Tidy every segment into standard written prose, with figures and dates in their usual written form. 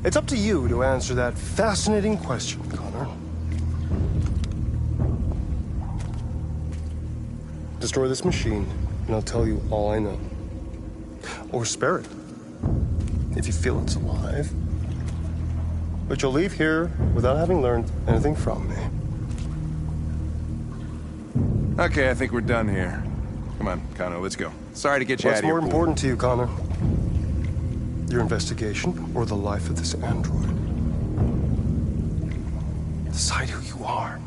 It's up to you to answer that fascinating question, Connor. Destroy this machine, and I'll tell you all I know. Or spare it, if you feel it's alive. But you'll leave here without having learned anything from me. Okay, I think we're done here. Come on, Connor, let's go. Sorry to get you out of What's here. more important to you, Connor? Your investigation or the life of this android? Decide who you are.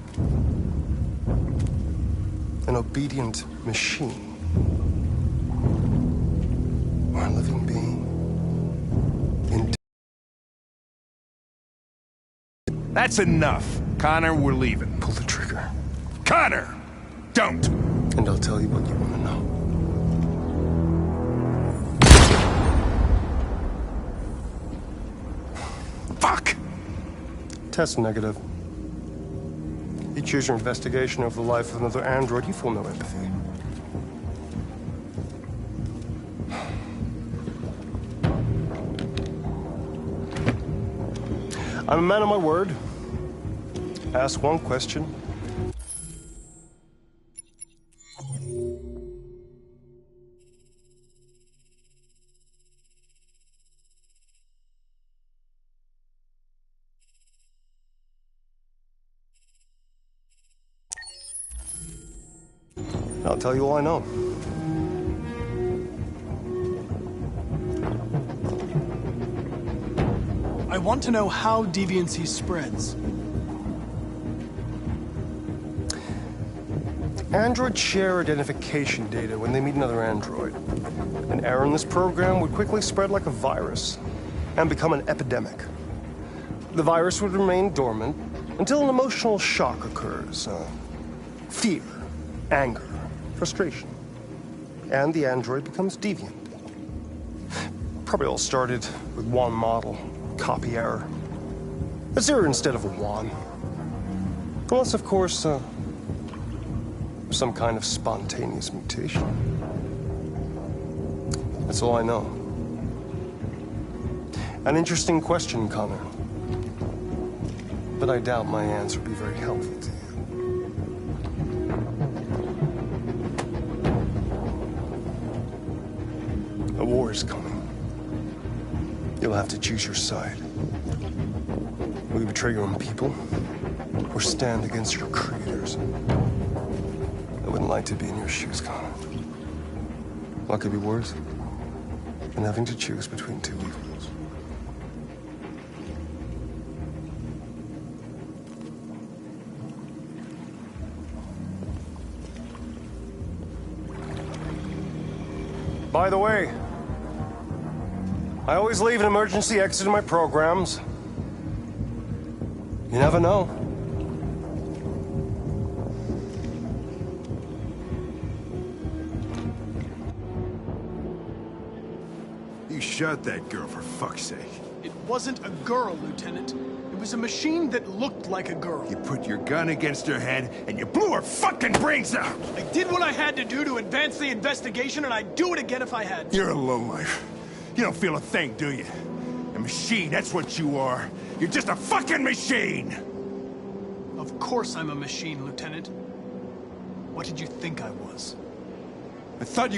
An obedient machine. Or a living being. That's enough. Connor, we're leaving. Pull the trigger. Connor! Don't! And I'll tell you what you want to know. Fuck! Test negative. You choose your investigation over the life of another android, you feel no empathy. I'm a man of my word. Ask one question. I'll tell you all I know. I want to know how deviancy spreads. Androids share identification data when they meet another android. An error in this program would quickly spread like a virus and become an epidemic. The virus would remain dormant until an emotional shock occurs. Fear, anger, frustration. And the android becomes deviant. Probably all started with one model, copy error. A 0 instead of a 1. Unless, of course, some kind of spontaneous mutation. That's all I know. An interesting question, Connor. But I doubt my answer will be very helpful to you. A war is coming. You'll have to choose your side. Will you betray your own people, or stand against your creators? I wouldn't like to be in your shoes, Connor. What could be worse than having to choose between two evils? By the way, I always leave an emergency exit in my programs. You never know. You shot that girl, for fuck's sake. It wasn't a girl, Lieutenant. It was a machine that looked like a girl. You put your gun against her head, and you blew her fucking brains out! I did what I had to do to advance the investigation, and I'd do it again if I had to. You're a lowlife. You don't feel a thing, do you? A machine, that's what you are. You're just a fucking machine! Of course I'm a machine, Lieutenant. What did you think I was? I thought...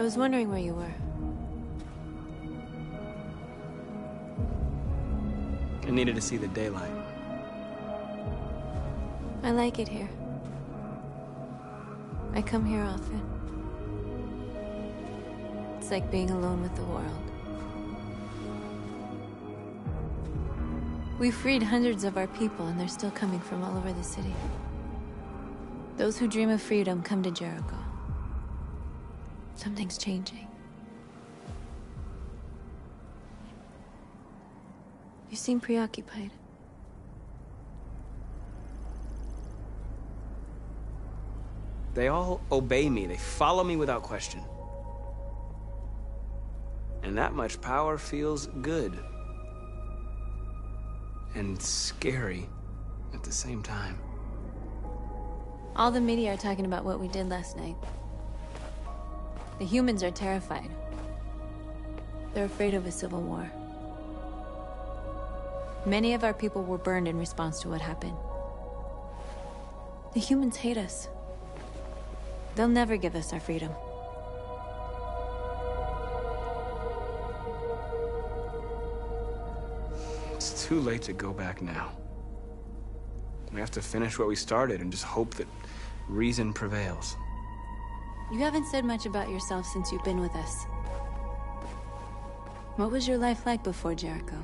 was wondering where you were. I needed to see the daylight. I like it here. I come here often. It's like being alone with the world. We freed hundreds of our people, and they're still coming from all over the city. Those who dream of freedom come to Jericho. Something's changing. You seem preoccupied. They all obey me. They follow me without question. And that much power feels good. And scary at the same time. All the media are talking about what we did last night. The humans are terrified. They're afraid of a civil war. Many of our people were burned in response to what happened. The humans hate us. They'll never give us our freedom. It's too late to go back now. We have to finish what we started and just hope that reason prevails. You haven't said much about yourself since you've been with us. What was your life like before Jericho?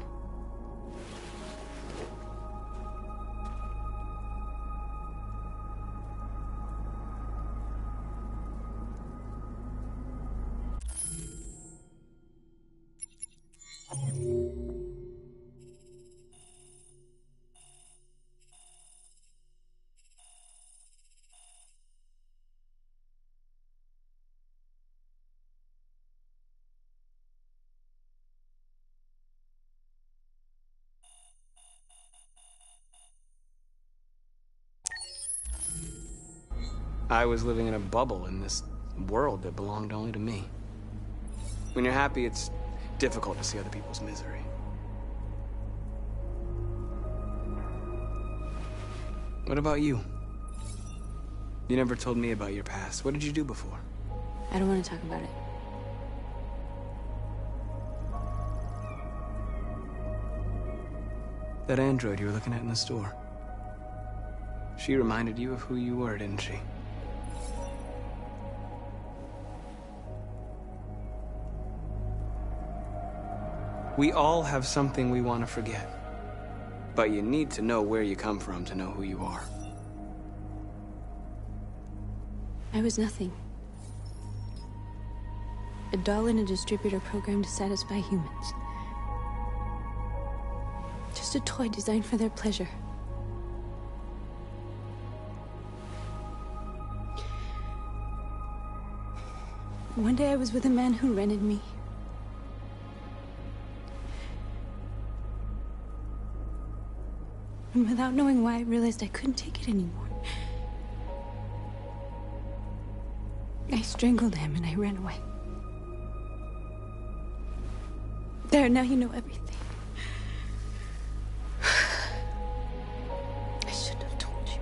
I was living in a bubble in this world that belonged only to me. When you're happy, it's difficult to see other people's misery. What about you? You never told me about your past. What did you do before? I don't want to talk about it. That android you were looking at in the store. She reminded you of who you were, didn't she? We all have something we want to forget. But you need to know where you come from to know who you are. I was nothing. A doll in a distributor program to satisfy humans. Just a toy designed for their pleasure. One day I was with a man who rented me. And without knowing why, I realized I couldn't take it anymore. I strangled him and I ran away. There, now you know everything. I shouldn't have told you.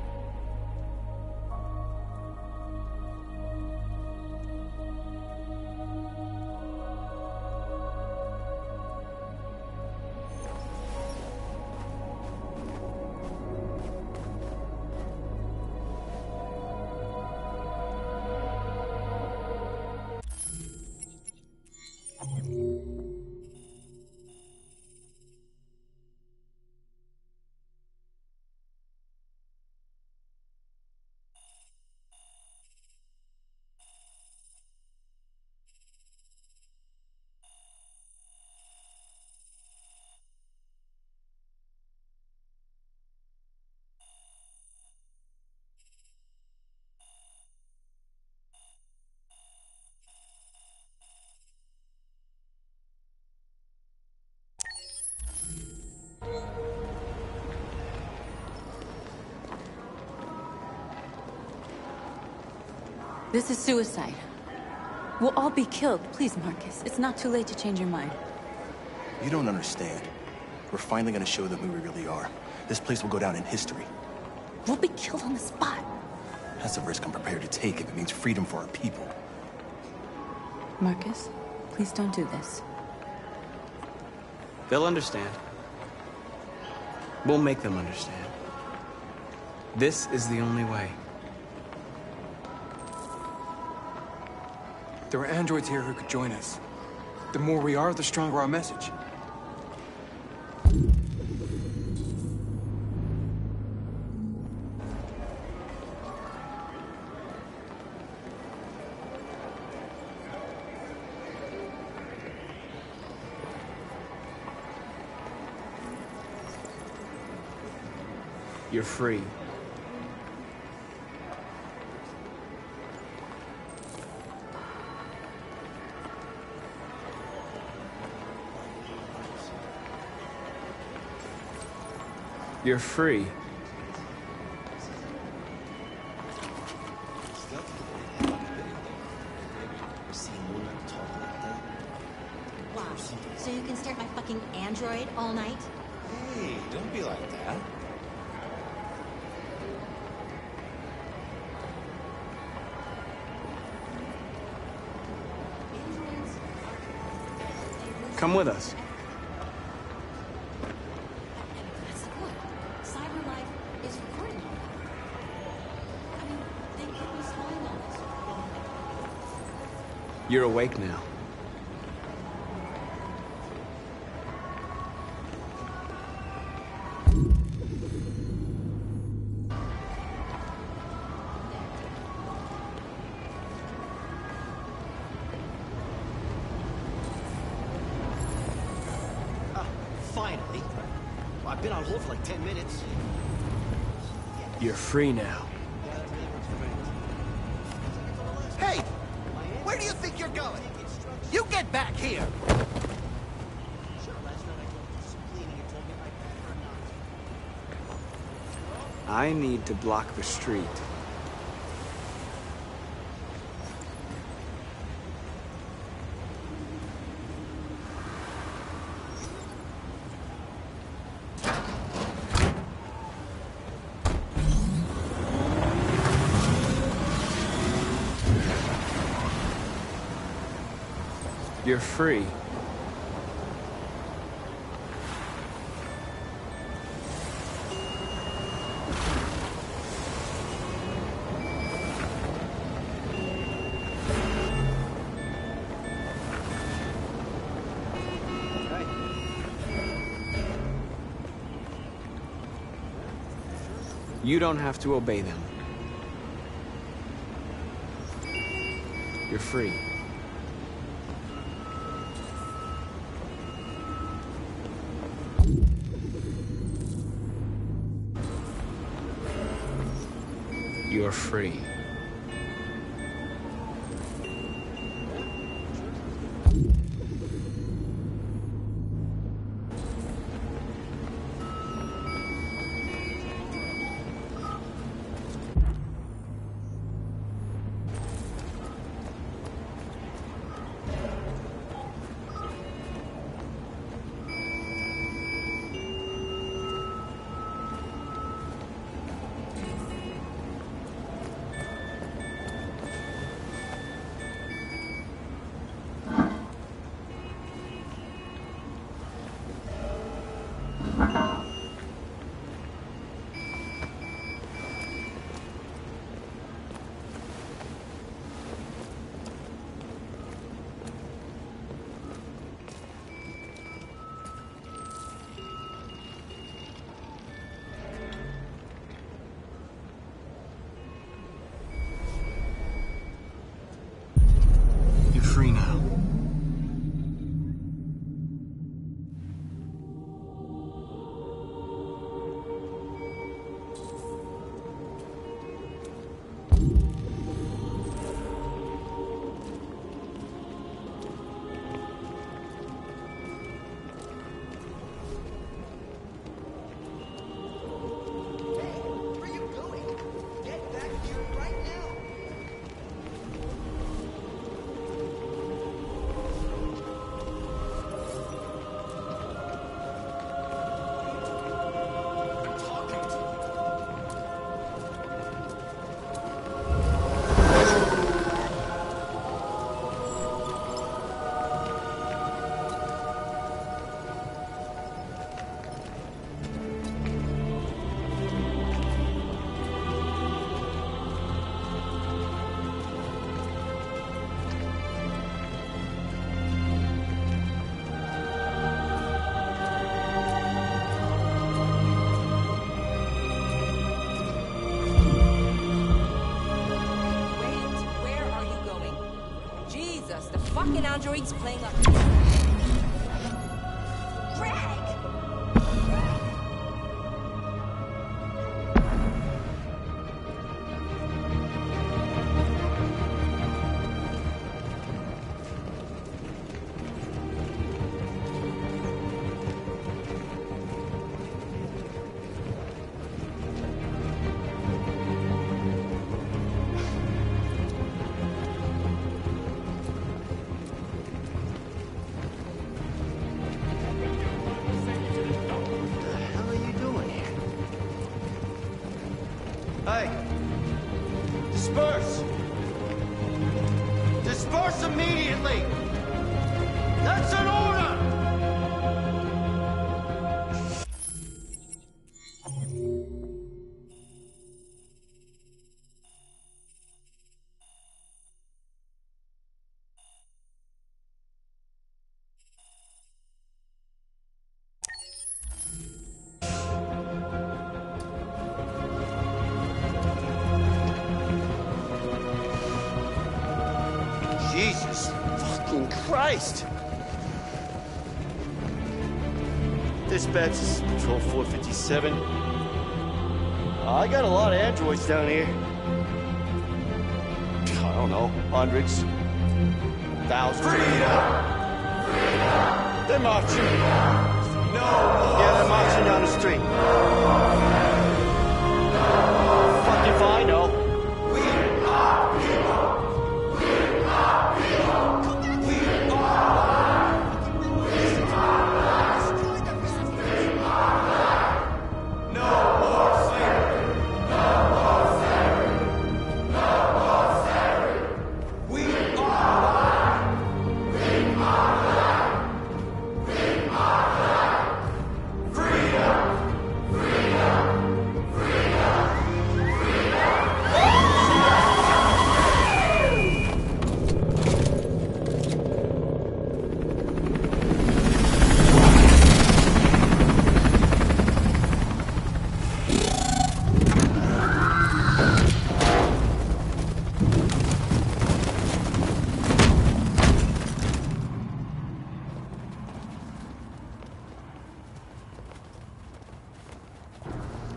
This is suicide. We'll all be killed. Please, Marcus. It's not too late to change your mind. You don't understand. We're finally gonna show them who we really are. This place will go down in history. We'll be killed on the spot. That's a risk I'm prepared to take if it means freedom for our people. Marcus, please don't do this. They'll understand. We'll make them understand. This is the only way. There are androids here who could join us. The more we are, the stronger our message. You're free. You're free. Wow. So you can stare at my fucking android all night? Hey, don't be like that. Come with us. That's the point. Cyber life is recording all that. I mean, they could be spying on us. You're awake now. Finally. I've been on hold for like 10 minutes. You're free now. Hey! Where do you think you're going? You get back here! I need to block the street. You're free. You don't have to obey them. You're free. You're free. androids playing up. Greg! Hey! Disperse! Disperse immediately! That's an order! Jesus fucking Christ! Dispatch, this is Patrol 457. I got a lot of androids down here. I don't know, hundreds, thousands. Freedom! Freedom! They're marching. No! Yeah, they're marching down the street. Fuck if I know.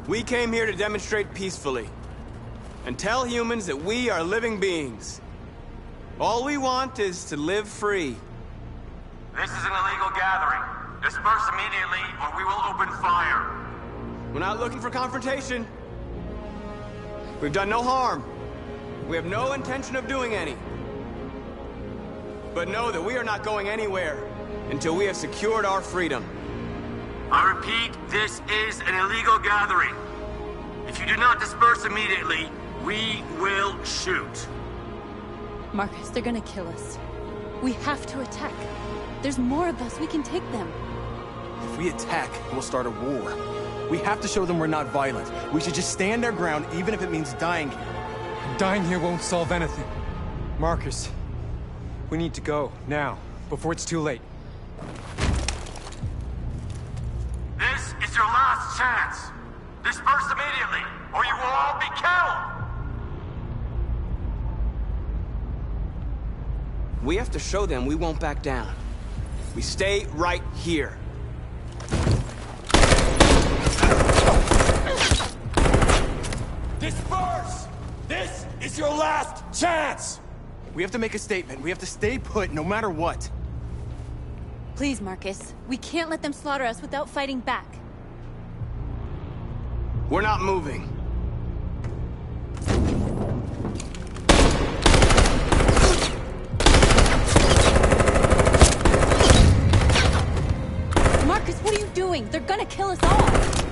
We came here to demonstrate peacefully and tell humans that we are living beings. All we want is to live free. This is an illegal gathering. Disperse immediately or we will open fire. We're not looking for confrontation. We've done no harm. We have no intention of doing any. But know that we are not going anywhere until we have secured our freedom. I repeat, this is an illegal gathering. If you do not disperse immediately, we will shoot. Marcus, they're gonna kill us. We have to attack. There's more of us. We can take them. If we attack, we'll start a war. We have to show them we're not violent. We should just stand our ground, even if it means dying here. Dying here won't solve anything. Marcus, we need to go, now, before it's too late. This is your last chance. Disperse immediately, or you will all be killed! We have to show them we won't back down. We stay right here. Disperse! This is your last chance! We have to make a statement. We have to stay put no matter what. Please, Marcus. We can't let them slaughter us without fighting back. We're not moving. Marcus, what are you doing? They're gonna kill us all!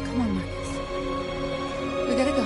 Come on, Marcus. We gotta go.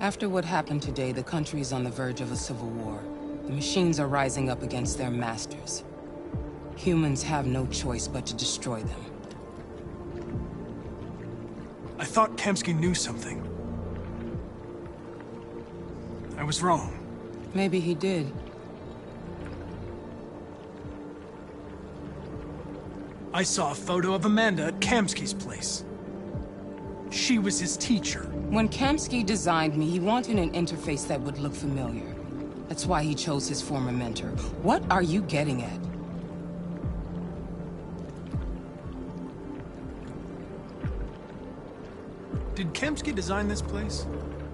After what happened today, the country is on the verge of a civil war. The machines are rising up against their masters. Humans have no choice but to destroy them. I thought Kamsky knew something. I was wrong. Maybe he did. I saw a photo of Amanda at Kamsky's place. She was his teacher. When Kamsky designed me, he wanted an interface that would look familiar. That's why he chose his former mentor. What are you getting at? Did Kamsky design this place?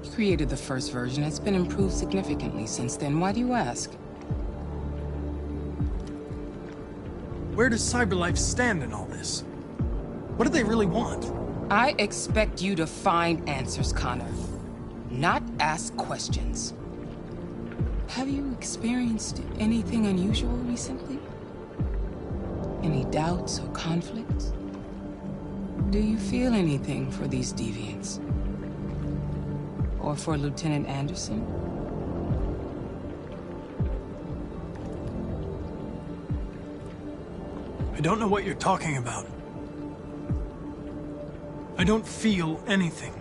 He created the first version. It's been improved significantly since then. Why do you ask? Where does CyberLife stand in all this? What do they really want? I expect you to find answers, Connor. Not ask questions. Have you experienced anything unusual recently? Any doubts or conflicts? Do you feel anything for these deviants? Or for Lieutenant Anderson? I don't know what you're talking about. I don't feel anything.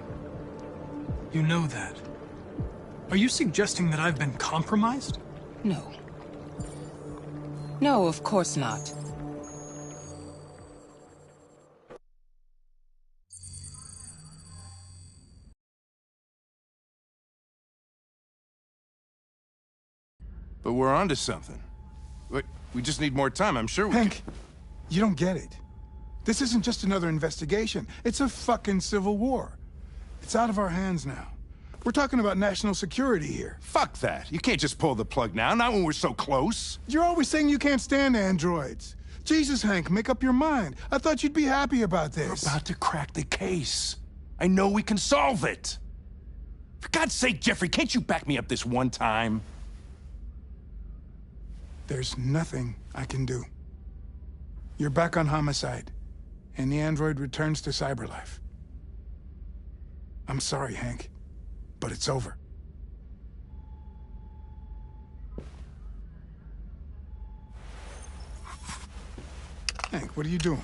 You know that. Are you suggesting that I've been compromised? No. No, of course not. But we're onto something. We just need more time, I'm sure we Hank, you don't get it. This isn't just another investigation. It's a fucking civil war. It's out of our hands now. We're talking about national security here. Fuck that. You can't just pull the plug now, not when we're so close. You're always saying you can't stand androids. Jesus, Hank, make up your mind. I thought you'd be happy about this. We're about to crack the case. I know we can solve it. For God's sake, Jeffrey, can't you back me up this one time? There's nothing I can do. You're back on Homicide, and the android returns to CyberLife. I'm sorry, Hank, but it's over. Hank, what are you doing?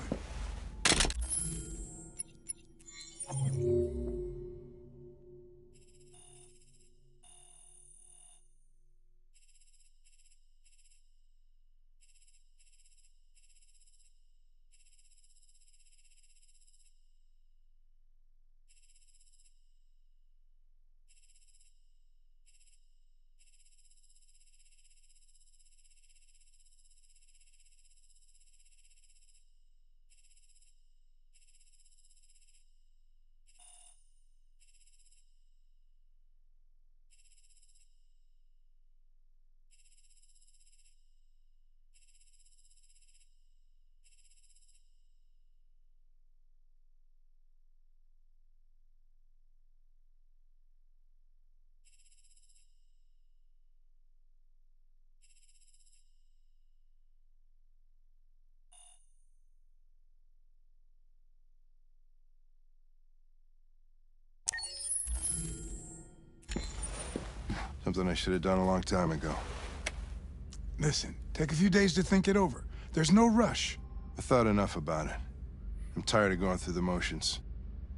Something I should have done a long time ago. Listen, take a few days to think it over. There's no rush. I thought enough about it. I'm tired of going through the motions.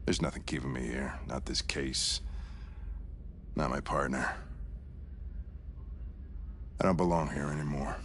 There's nothing keeping me here. Not this case. Not my partner. I don't belong here anymore.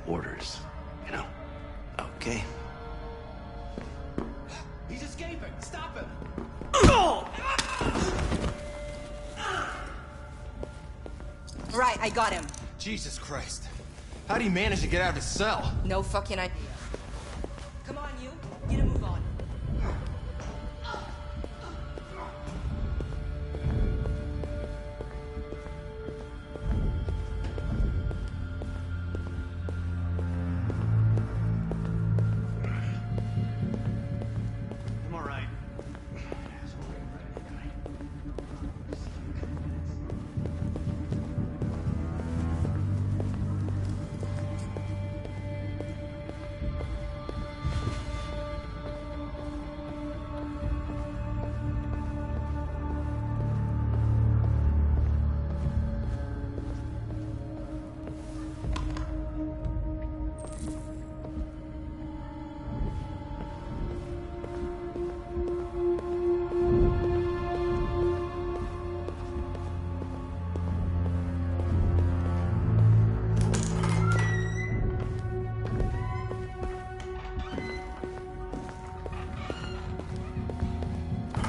orders, you know? Okay. He's escaping! Stop him! Right, I got him. Jesus Christ. How'd he manage to get out of his cell? No fucking idea. Come on, you. Get a move on. I'm all right.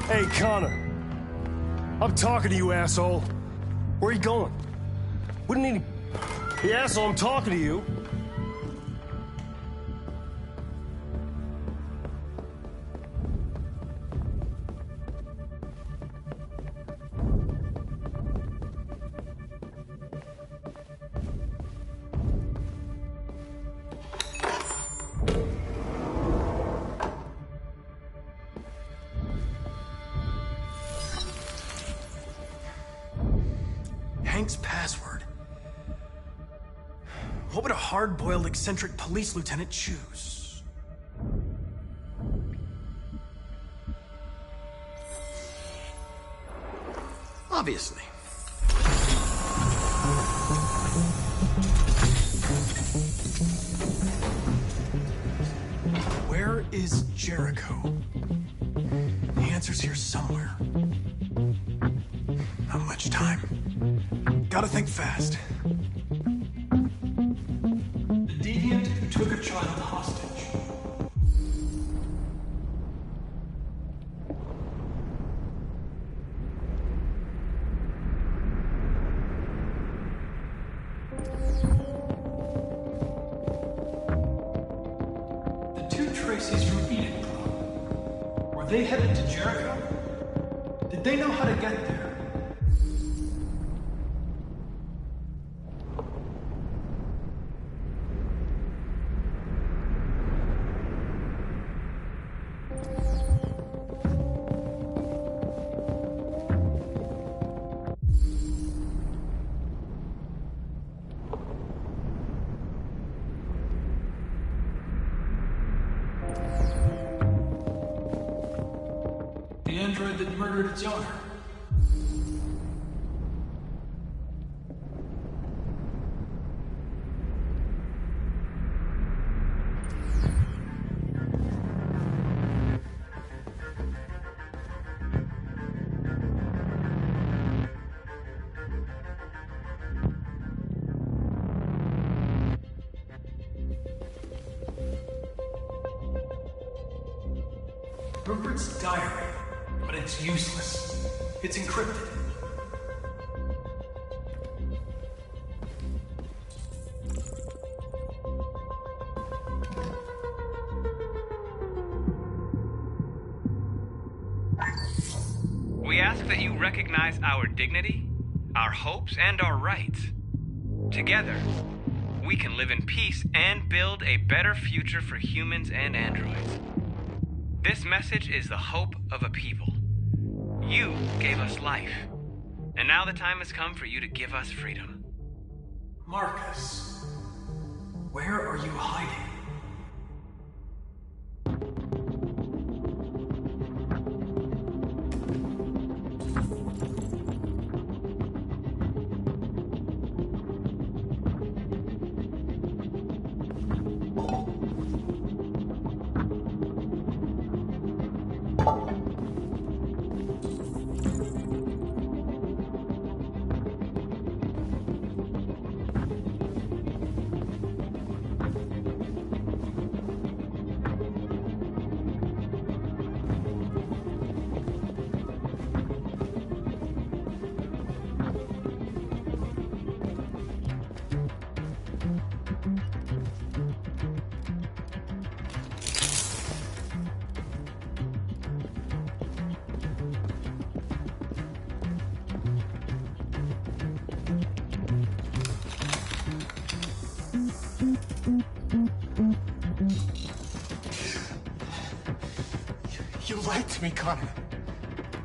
Hey, Connor. I'm talking to you, asshole. Where are you going? Wouldn't need... Hey, asshole, I'm talking to you. Hank's password. What would a hard-boiled, eccentric police lieutenant choose? Obviously. Where is Jericho? The answer's here somewhere. Not much time. Gotta think fast. The deviant who took a child hostage. The two Tracy's from Eden Club. Were they headed to Jericho? Did they know how to get there? The android that murdered its owner. Rupert's diary, but it's useless. It's encrypted. We ask that you recognize our dignity, our hopes, and our rights. Together, we can live in peace and build a better future for humans and androids. This message is the hope of a people. You gave us life, and now the time has come for you to give us freedom. Marcus, where are you hiding? lied to me, Connor.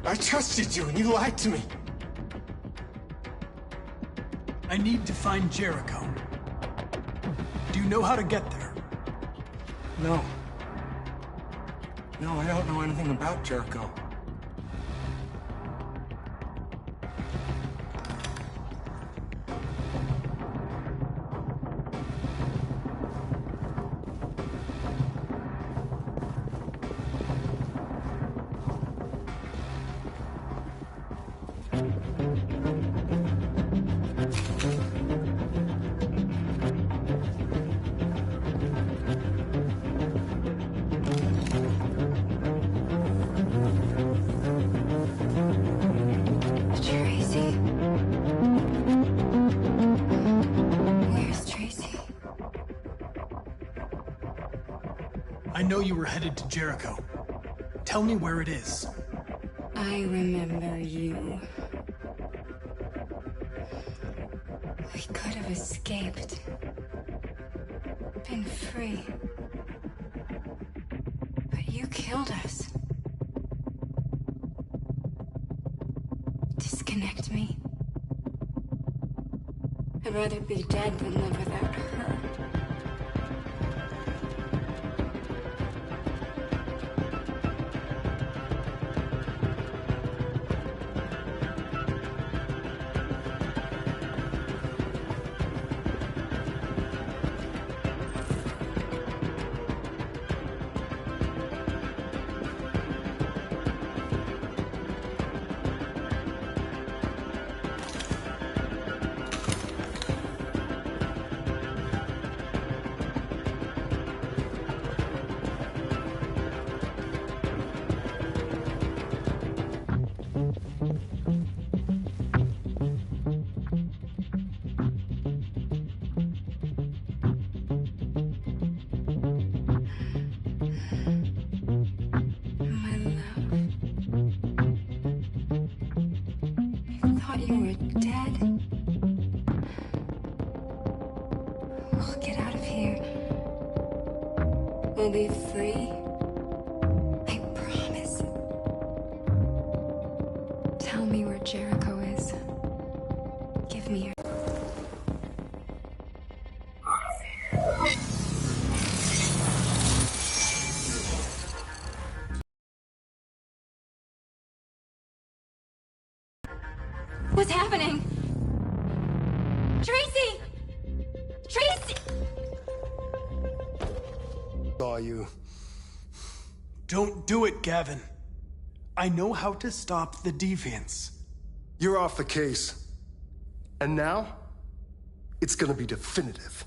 I trusted you and you lied to me. I need to find Jericho. Do you know how to get there? No. No, I don't know anything about Jericho. Tracy. Where's Tracy? I know you were headed to Jericho. Tell me where it is. I remember you. We could have escaped. Been free. But you killed us. Disconnect me. I'd rather be dead than live without her. You were dead. We'll get out of here. We'll be free. I promise. Tell me where Jericho is. Give me your... What's happening? Tracy! Tracy! Saw you. Don't do it, Gavin. I know how to stop the deviants. You're off the case. And now, it's gonna be definitive.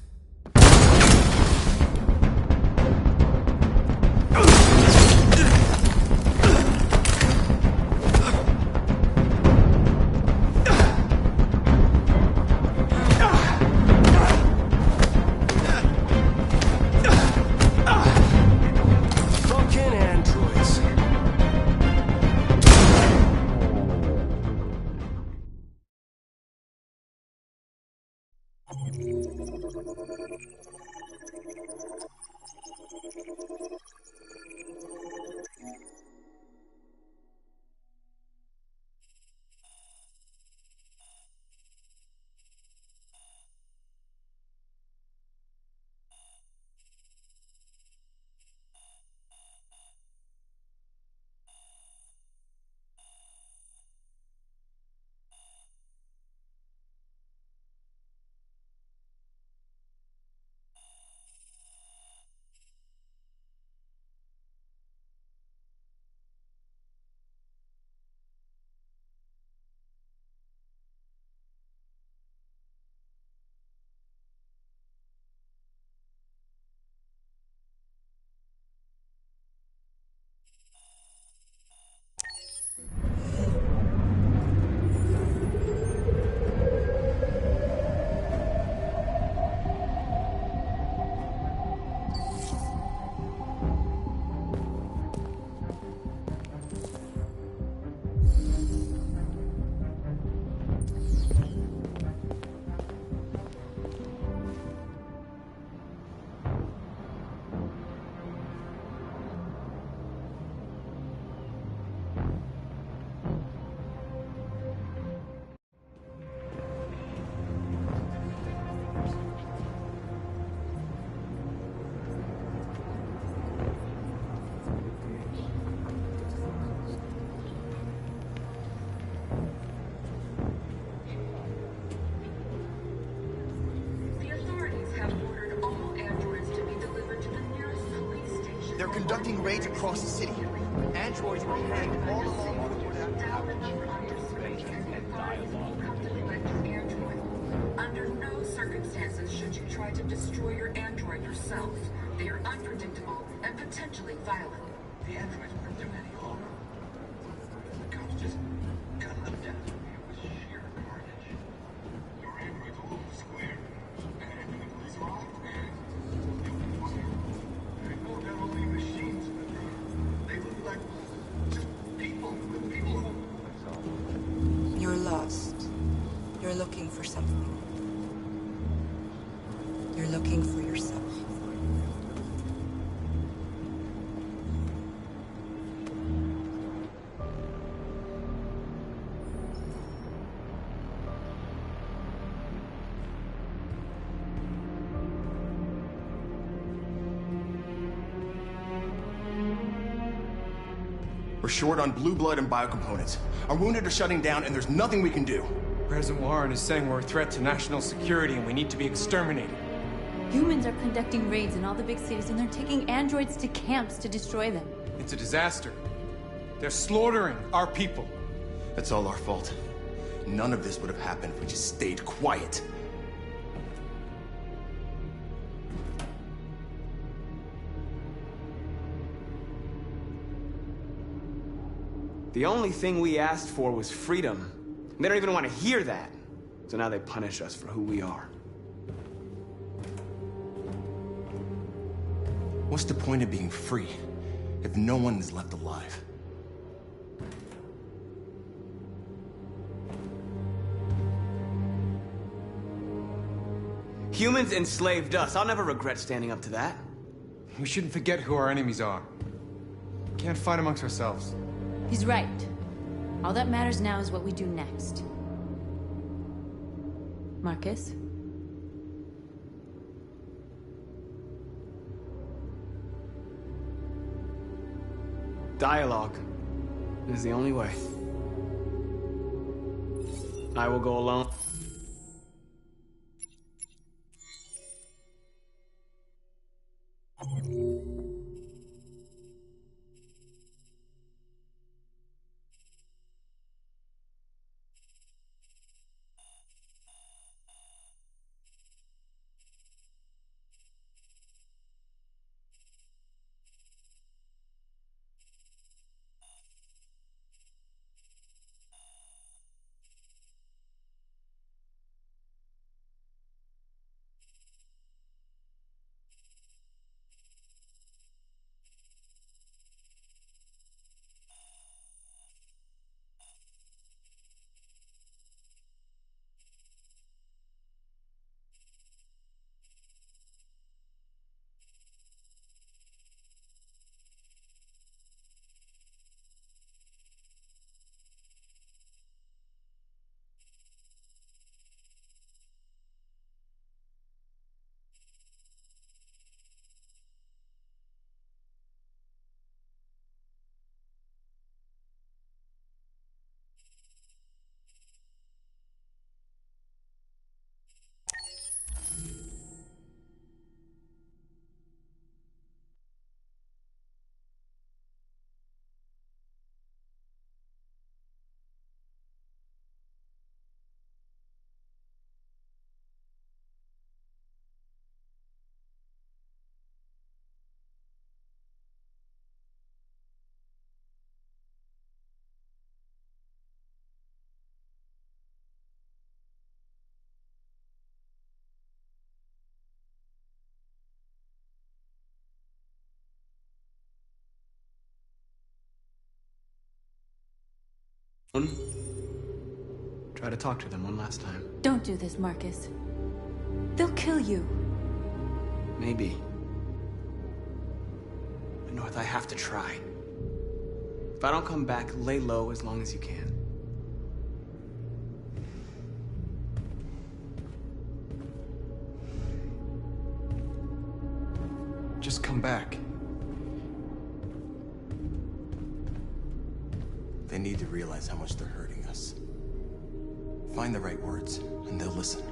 conducting raids across the city. Androids were hanged all along the Under no circumstances should you try to destroy your android yourself. They are unpredictable and potentially violent. The androids wouldn't do any harm. The cops just cut them down with sheer carnage. Your androids all over the square. And the police arrived, and they opened fire. I know they're only machines, but they look like just people who... You're lost. You're looking for something. You're looking for yourself. We're short on blue blood and biocomponents. Our wounded are shutting down, and there's nothing we can do. President Warren is saying we're a threat to national security and we need to be exterminated. Humans are conducting raids in all the big cities, and they're taking androids to camps to destroy them. It's a disaster. They're slaughtering our people. That's all our fault. None of this would have happened if we just stayed quiet. The only thing we asked for was freedom. They don't even want to hear that. So now they punish us for who we are. What's the point of being free if no one is left alive? Humans enslaved us. I'll never regret standing up to that. We shouldn't forget who our enemies are. We can't fight amongst ourselves. He's right. All that matters now is what we do next. Marcus? Dialogue is the only way. I will go alone. Try to talk to them one last time. Don't do this, Marcus. They'll kill you. Maybe. But North, I have to try. If I don't come back, lay low as long as you can. Just come back. They need to realize how much they're hurting us. Find the right words, and they'll listen.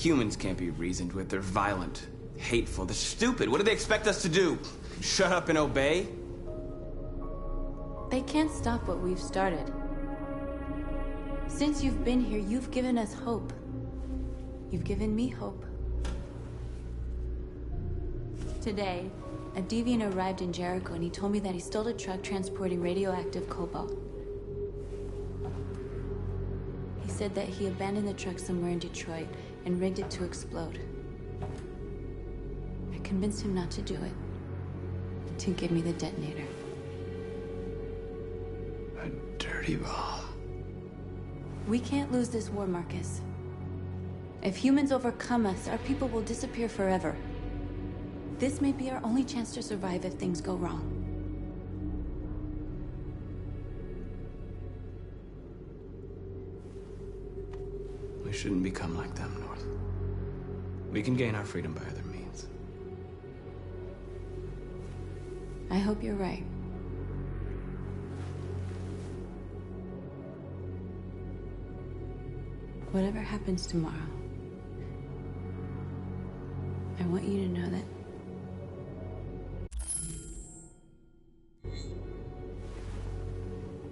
Humans can't be reasoned with. They're violent, hateful, they're stupid. What do they expect us to do? Shut up and obey? They can't stop what we've started. Since you've been here, you've given us hope. You've given me hope. Today, a deviant arrived in Jericho and he told me that he stole a truck transporting radioactive cobalt. He said that he abandoned the truck somewhere in Detroit and rigged it to explode. I convinced him not to do it, to give me the detonator. A dirty bomb. We can't lose this war, Marcus. If humans overcome us, our people will disappear forever. This may be our only chance to survive if things go wrong. We shouldn't become like them, North. We can gain our freedom by other means. I hope you're right. Whatever happens tomorrow, I want you to know that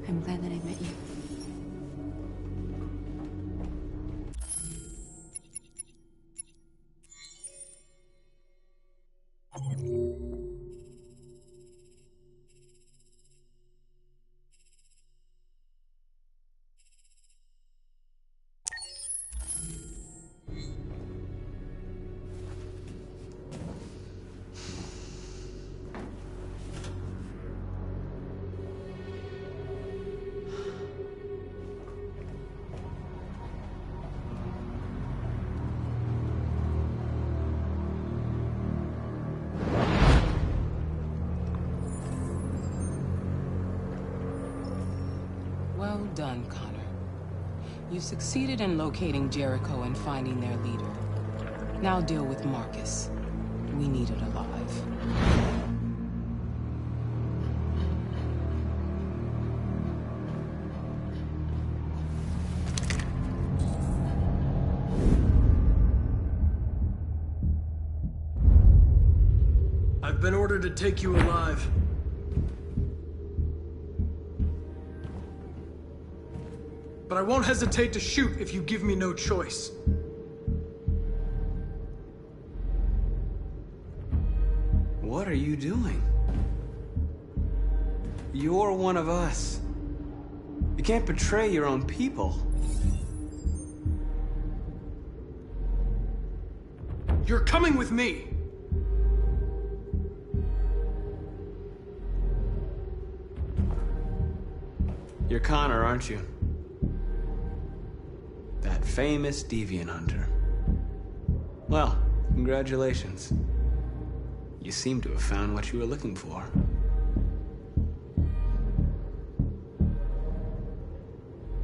I'm glad that I met you. Well done, Connor. You succeeded in locating Jericho and finding their leader. Now deal with Marcus. We need it alive. I've been ordered to take you alive. But I won't hesitate to shoot if you give me no choice. What are you doing? You're one of us. You can't betray your own people. You're coming with me. You're Connor, aren't you? That famous deviant hunter. Well, congratulations. You seem to have found what you were looking for.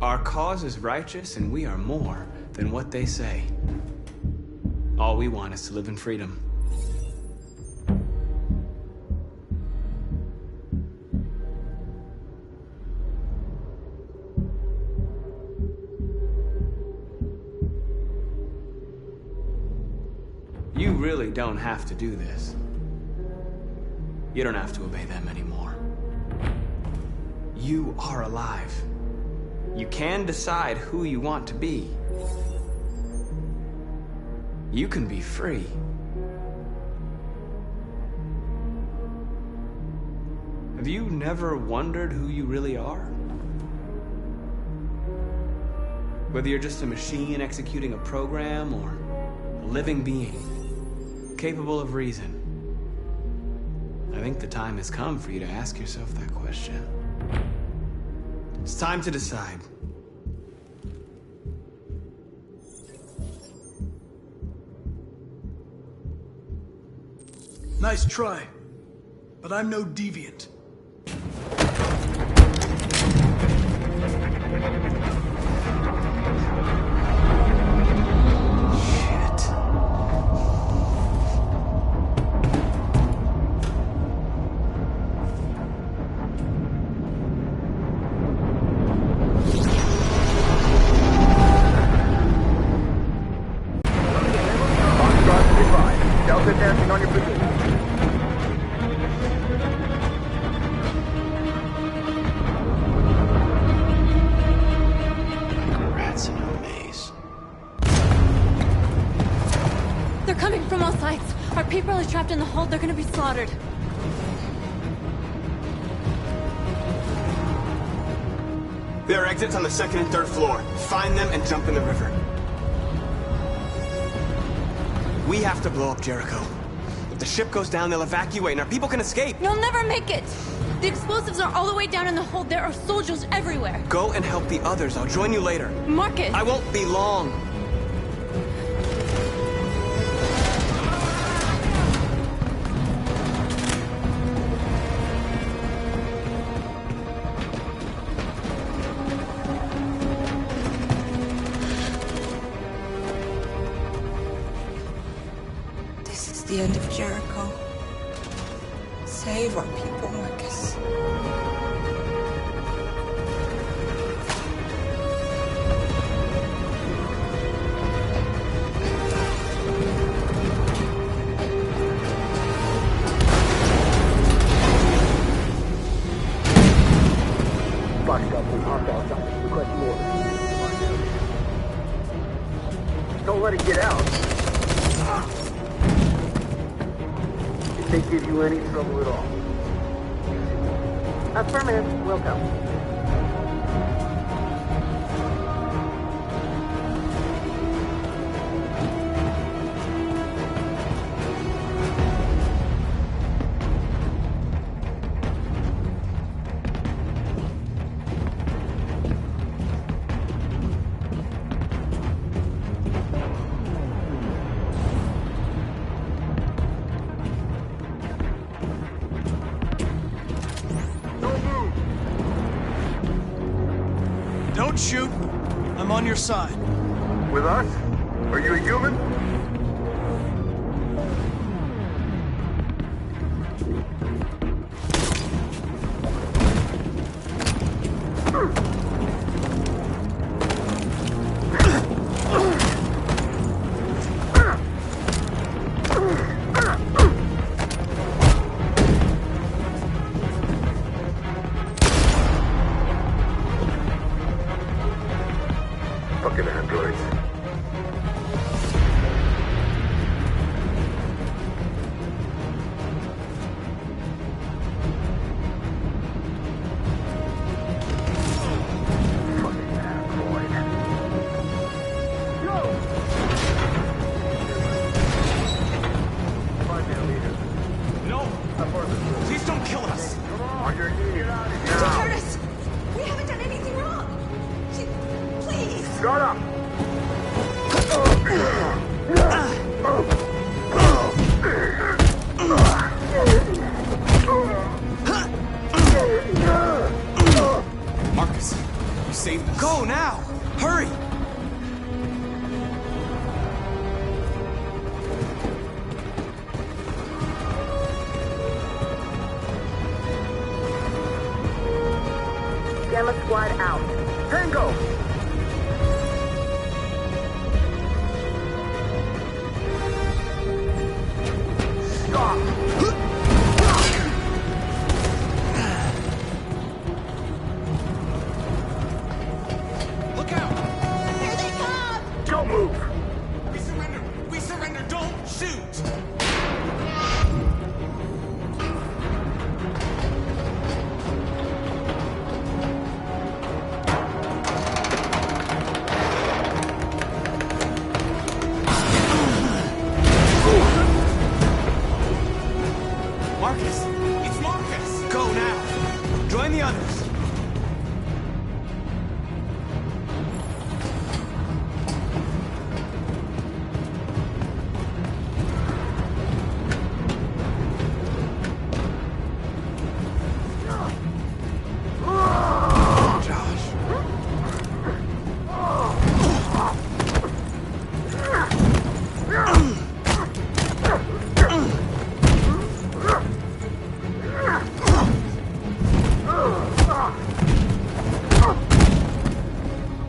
Our cause is righteous, and we are more than what they say. All we want is to live in freedom. You really don't have to do this. You don't have to obey them anymore. You are alive. You can decide who you want to be. You can be free. Have you never wondered who you really are? Whether you're just a machine executing a program or a living being, capable of reason. I think the time has come for you to ask yourself that question. It's time to decide. Nice try, but I'm no deviant. on your position. Rats in a maze. They're coming from all sides. Our people are trapped in the hold. They're gonna be slaughtered. There are exits on the second and third floor. Find them and jump in the river. We have to blow up Jericho. If the ship goes down, they'll evacuate and our people can escape. You'll never make it! The explosives are all the way down in the hold. There are soldiers everywhere. Go and help the others. I'll join you later. Marcus! I won't be long. This is the end of Jericho. Save our people, Marcus. Foxtrot from Hawkeye something. Requesting orders. Don't let it get out. If they give you any trouble at all. Affirmative. Welcome. Don't shoot. I'm on your side. With us? Are you a human? Fucking androids. Fucking android. Yo! 5 man leader. No! Please don't kill us! Come on, you're needed. Curtis! We haven't done anything wrong! Please! Shut up! Marcus, you saved us. Go now! Hurry! Gamma Squad out. Tango! Stop! Look out! Here they come! Don't move! We surrender! We surrender! Don't shoot! Marcus! It's Marcus! Go now! Join the others!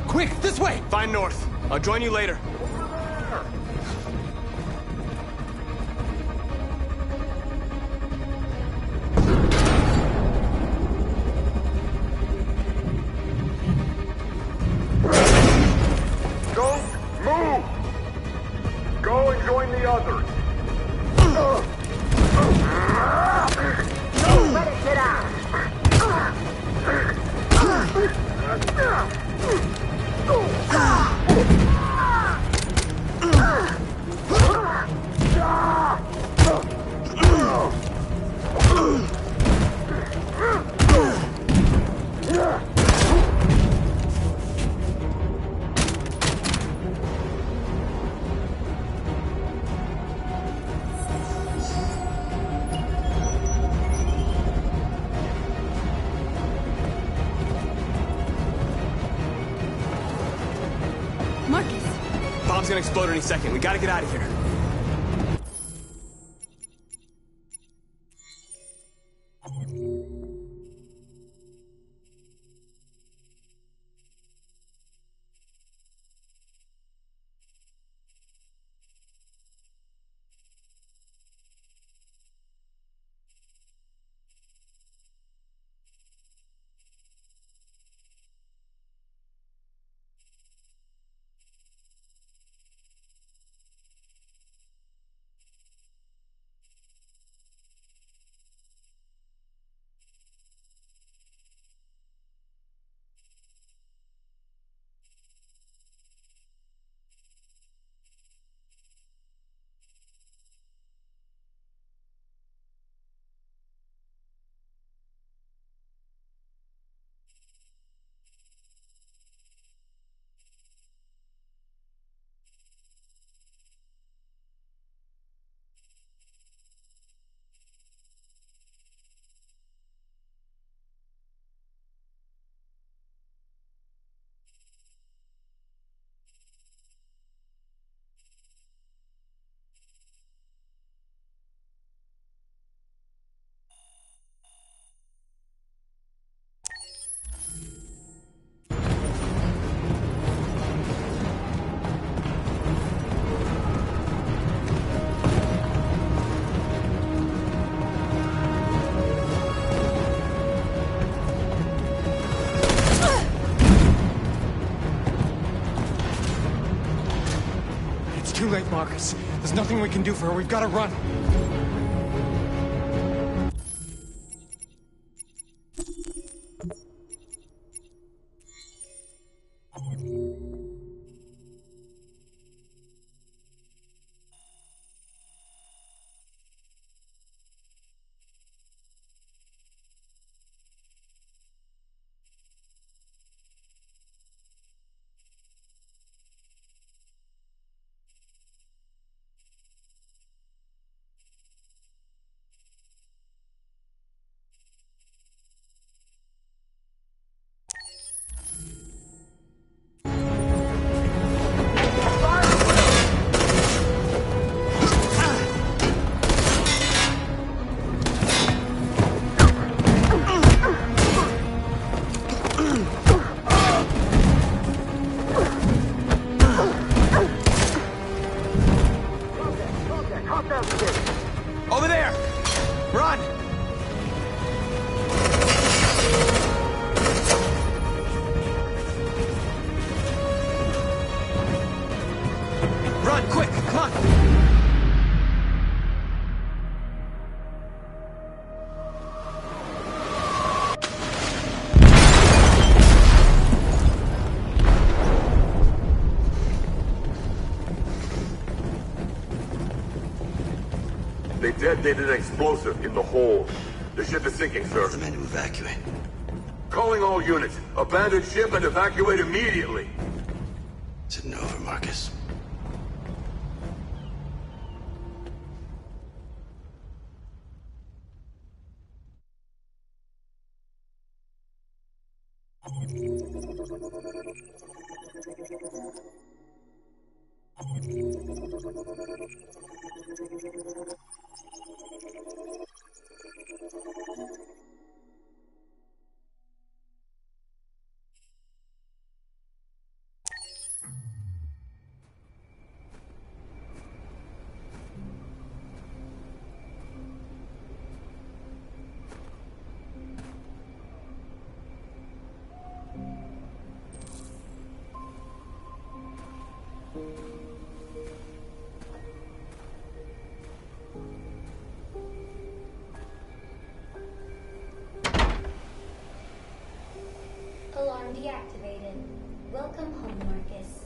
Quick, this way! Find North. I'll join you later. bomb's gonna explode any second. We gotta get out of here. Too late, Marcus. There's nothing we can do for her. We've got to run. Over there! Run! Run, quick, come on! They detonated an explosive in the hold. The ship is sinking, sir. The men to evacuate. Calling all units. Abandon ship and evacuate immediately. Is it over, Marcus? Alarm deactivated. Welcome home, Marcus.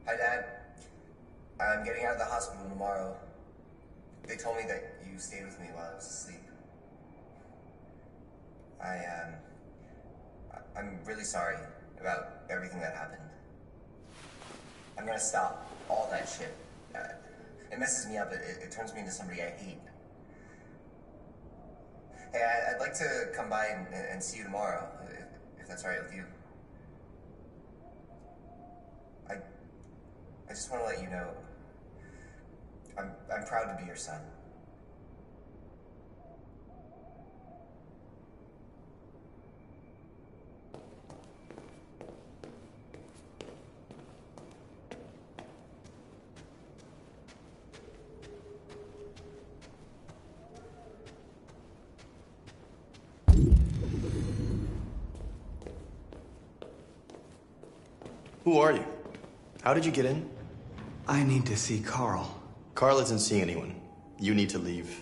Hi, Dad. I'm getting out of the hospital tomorrow. They told me that you stayed with me while I was asleep. I'm really sorry about everything that happened. I'm gonna stop all that shit. It messes me up. It turns me into somebody I hate. Hey, I'd like to come by and see you tomorrow, if that's all right with you. I just want to let you know, I'm proud to be your son. Who are you? How did you get in? I need to see Carl. Carl isn't seeing anyone. You need to leave.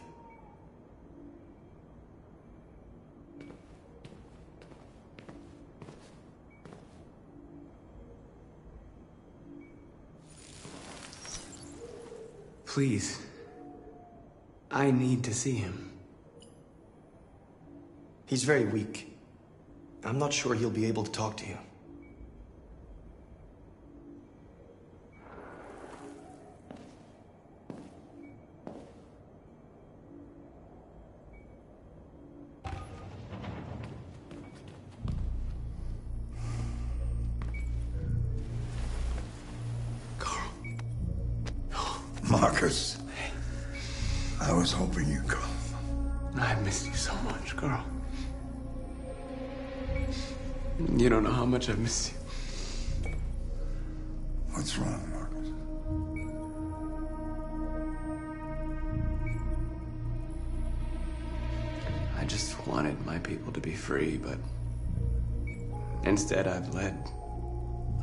Please. I need to see him. He's very weak. I'm not sure he'll be able to talk to you. Marcus, I was hoping you'd come. I missed you so much, Carl. You don't know how much I've missed you. What's wrong, Marcus? I just wanted my people to be free, but instead I've led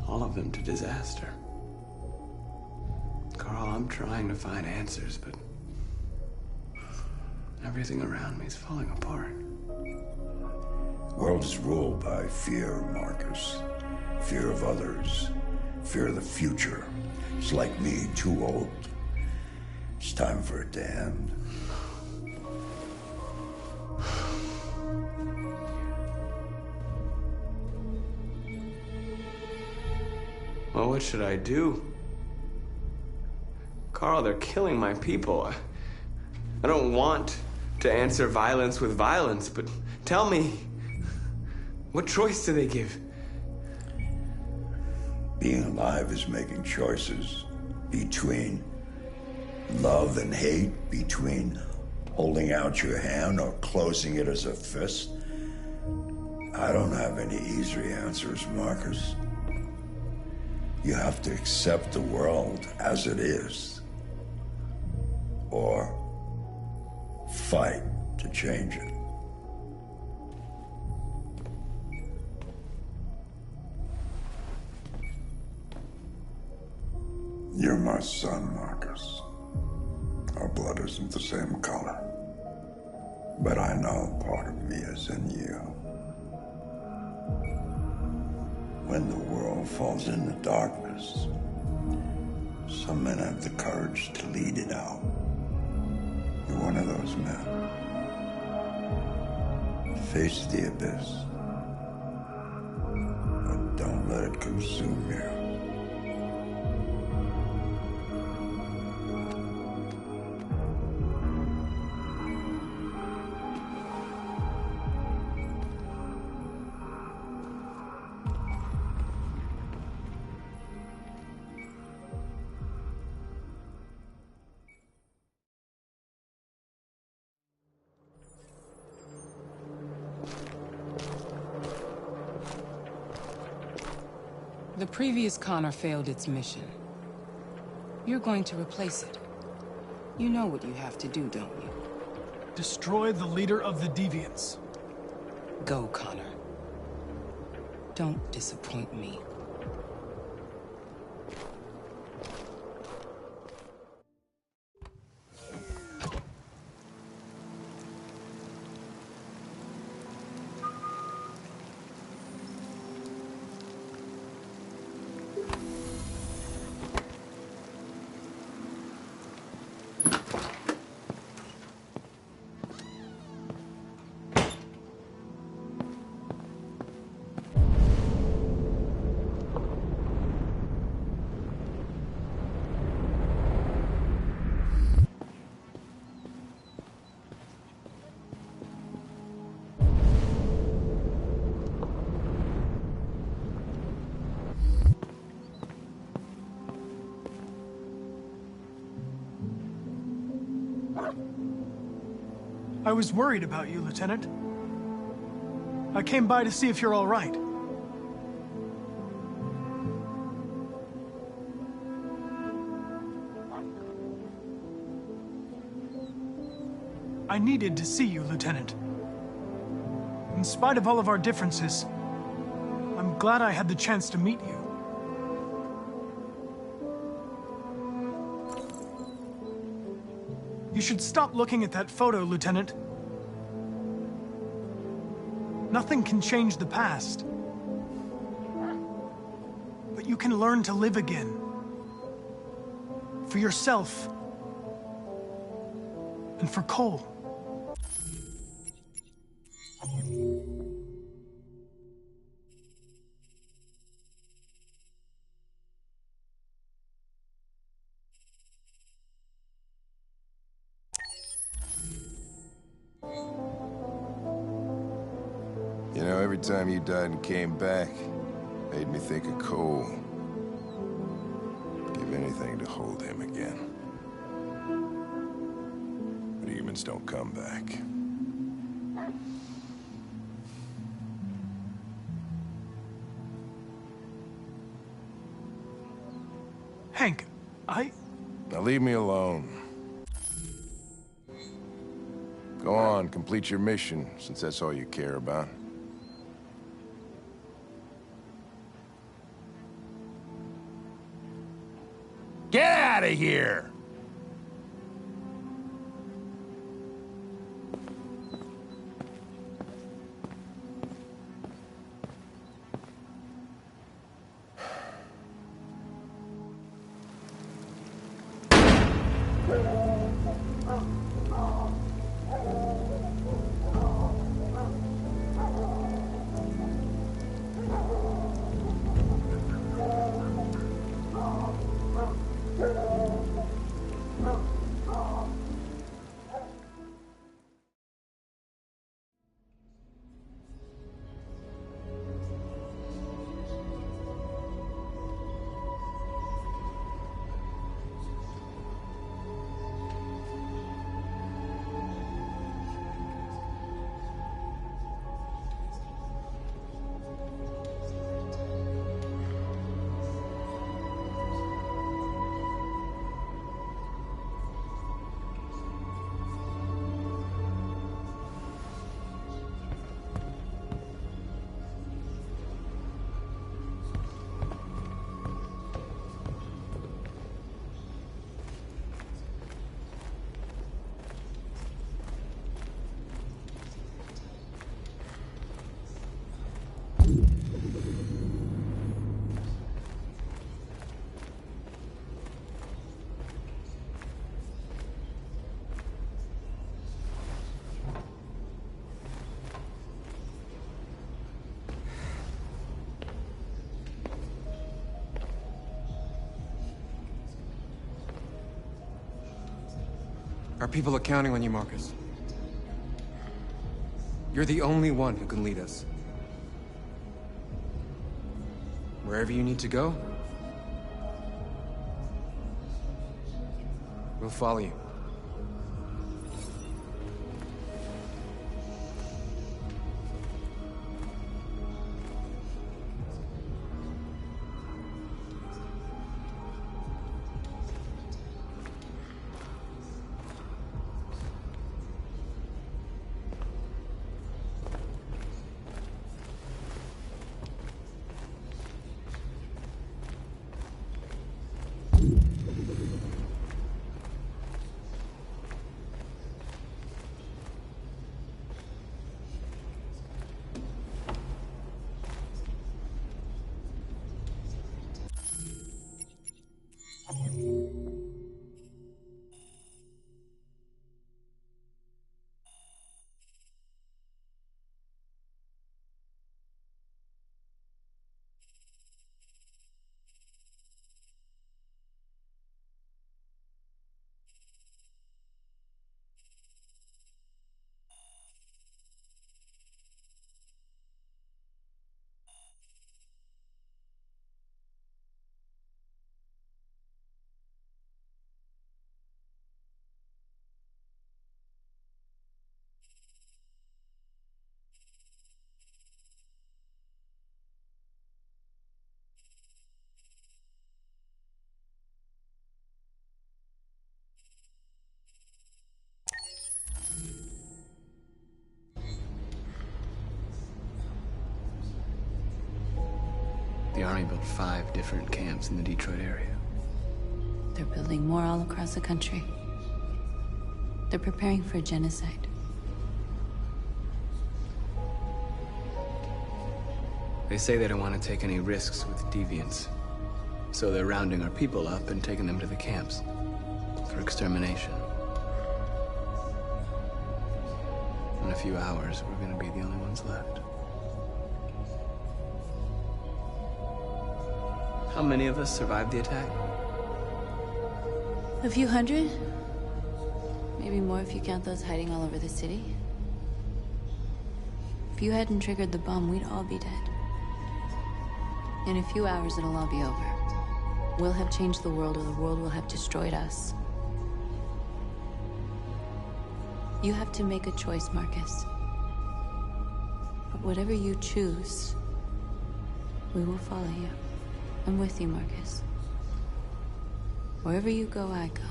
all of them to disaster. Carl, I'm trying to find answers, but everything around me is falling apart. World is ruled by fear, Marcus. Fear of others. Fear of the future. It's like me, too old. It's time for it to end. Well, what should I do? Carl, they're killing my people. I don't want to answer violence with violence, but tell me, what choice do they give? Being alive is making choices between love and hate, between holding out your hand or closing it as a fist. I don't have any easy answers, Marcus. You have to accept the world as it is, or fight to change it. You're my son, Marcus. Our blood isn't the same color, but I know part of me is in you. When the world falls into darkness, some men have the courage to lead it out. You're one of those men. Face the abyss, but don't let it consume you. The previous Connor failed its mission. You're going to replace it. You know what you have to do, don't you? Destroy the leader of the Deviants. Go, Connor. Don't disappoint me. I was worried about you, Lieutenant. I came by to see if you're all right. I needed to see you, Lieutenant. In spite of all of our differences, I'm glad I had the chance to meet you. You should stop looking at that photo, Lieutenant. Nothing can change the past. But you can learn to live again. For yourself. And for Cole. You know, every time you died and came back, made me think of Cole. Give anything to hold him again. But humans don't come back. Hank, Now leave me alone. Go on, complete your mission, since that's all you care about. Get out of here! Our people are counting on you, Marcus. You're the only one who can lead us. Wherever you need to go, we'll follow you. The Army built 5 different camps in the Detroit area. They're building more all across the country. They're preparing for genocide. They say they don't want to take any risks with deviants. So they're rounding our people up and taking them to the camps for extermination. In a few hours, we're gonna be the only ones left. How many of us survived the attack? A few hundred? Maybe more if you count those hiding all over the city. If you hadn't triggered the bomb, we'd all be dead. In a few hours, it'll all be over. We'll have changed the world, or the world will have destroyed us. You have to make a choice, Marcus. But whatever you choose, we will follow you. I'm with you, Marcus. Wherever you go, I go.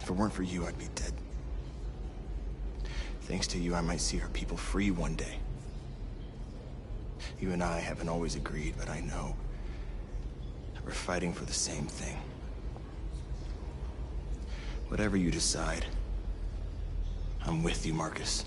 If it weren't for you, I'd be dead. Thanks to you, I might see our people free one day. You and I haven't always agreed, but I know that we're fighting for the same thing. Whatever you decide, I'm with you, Marcus.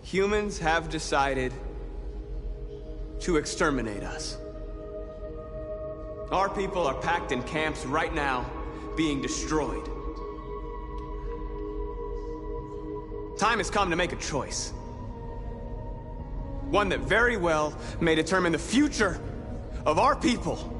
Humans have decided to exterminate us. Our people are packed in camps right now, being destroyed. Time has come to make a choice. One that very well may determine the future of our people.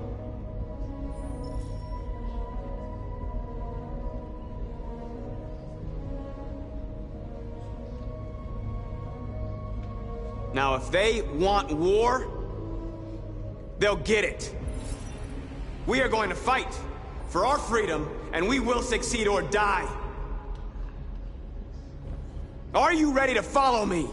Now, if they want war, they'll get it. We are going to fight for our freedom, and we will succeed or die. Are you ready to follow me?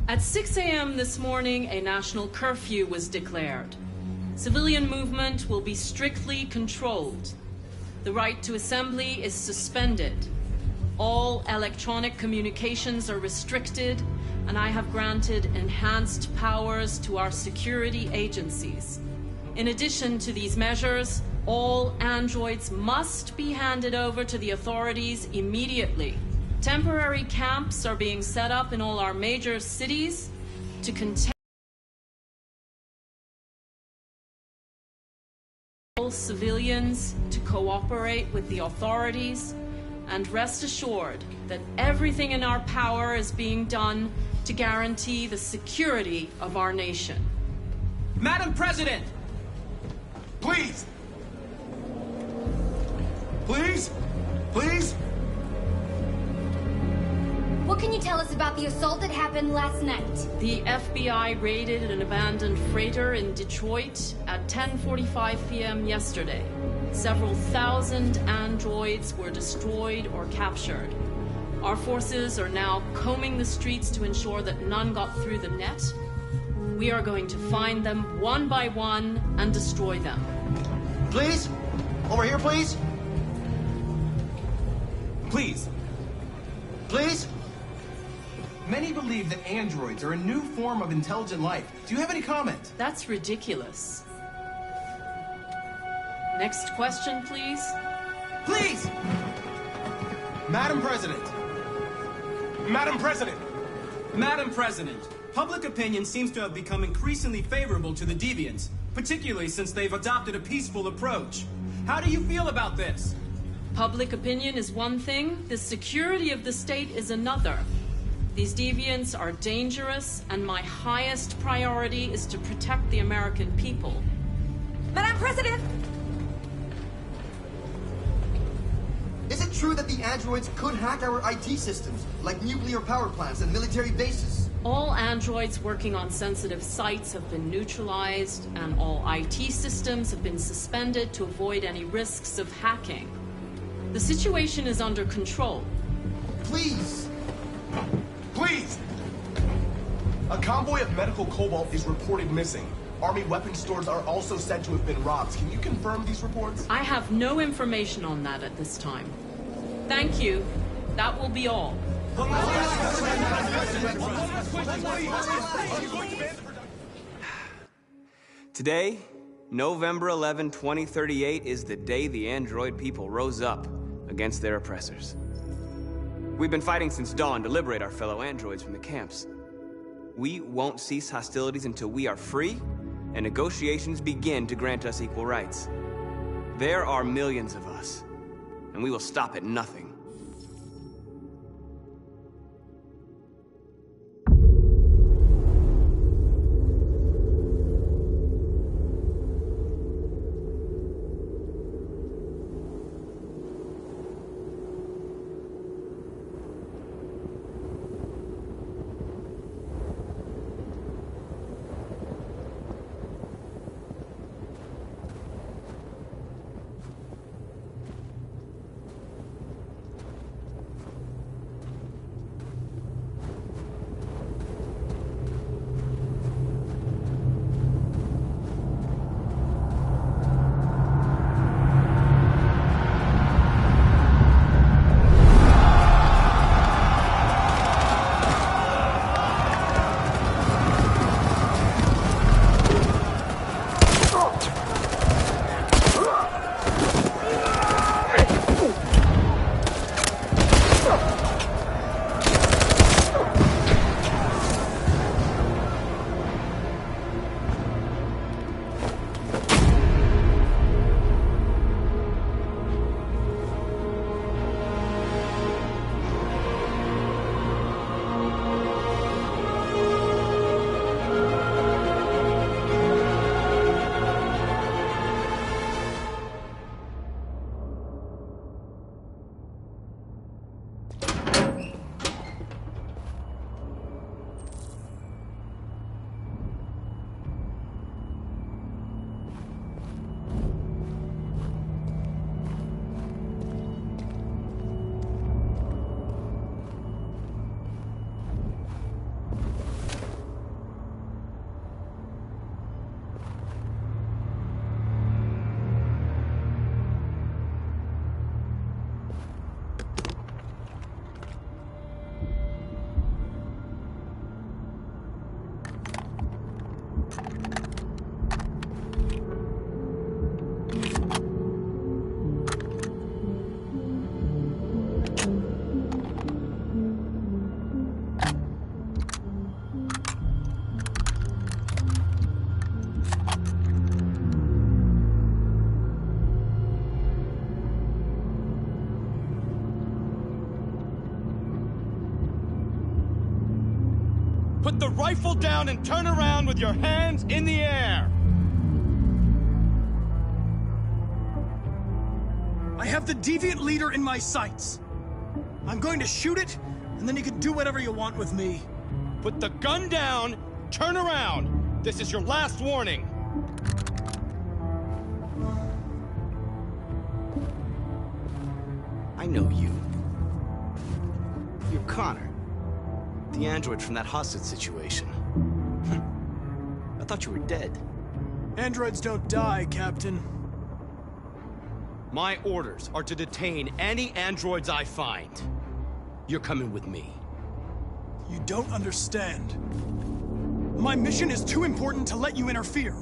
At 6 a.m. this morning, a national curfew was declared. Civilian movement will be strictly controlled. The right to assembly is suspended. All electronic communications are restricted, and I have granted enhanced powers to our security agencies. In addition to these measures, all androids must be handed over to the authorities immediately. Temporary camps are being set up in all our major cities to contain all civilians to cooperate with the authorities And rest assured that everything in our power is being done to guarantee the security of our nation. Madam President! Please! Please? Please? What can you tell us about the assault that happened last night? The FBI raided an abandoned freighter in Detroit at 10:45 p.m. yesterday. Several thousand androids were destroyed or captured. Our forces are now combing the streets to ensure that none got through the net. We are going to find them one by one and destroy them. Please? Over here, please? Please. Please? Many believe that androids are a new form of intelligent life. Do you have any comment? That's ridiculous. Next question, please. Please! Madam President! Madam President! Madam President, public opinion seems to have become increasingly favorable to the deviants, particularly since they've adopted a peaceful approach. How do you feel about this? Public opinion is one thing, the security of the state is another. These deviants are dangerous, and my highest priority is to protect the American people. Madam President! Is it true that the androids could hack our IT systems, like nuclear power plants and military bases? All androids working on sensitive sites have been neutralized, and all IT systems have been suspended to avoid any risks of hacking. The situation is under control. Please! Please! A convoy of medical cobalt is reported missing. Army weapons stores are also said to have been robbed. Can you confirm these reports? I have no information on that at this time. Thank you. That will be all. Today, November 11, 2038, is the day the android people rose up against their oppressors. We've been fighting since dawn to liberate our fellow androids from the camps. We won't cease hostilities until we are free and negotiations begin to grant us equal rights. There are millions of us, and we will stop at nothing. Put the rifle down and turn around with your hands in the air! I have the deviant leader in my sights. I'm going to shoot it, and then you can do whatever you want with me. Put the gun down, turn around. This is your last warning. I know you. You're Connor. The android from that hostage situation. I thought you were dead. Androids don't die, Captain. My orders are to detain any androids I find. You're coming with me. You don't understand. My mission is too important to let you interfere.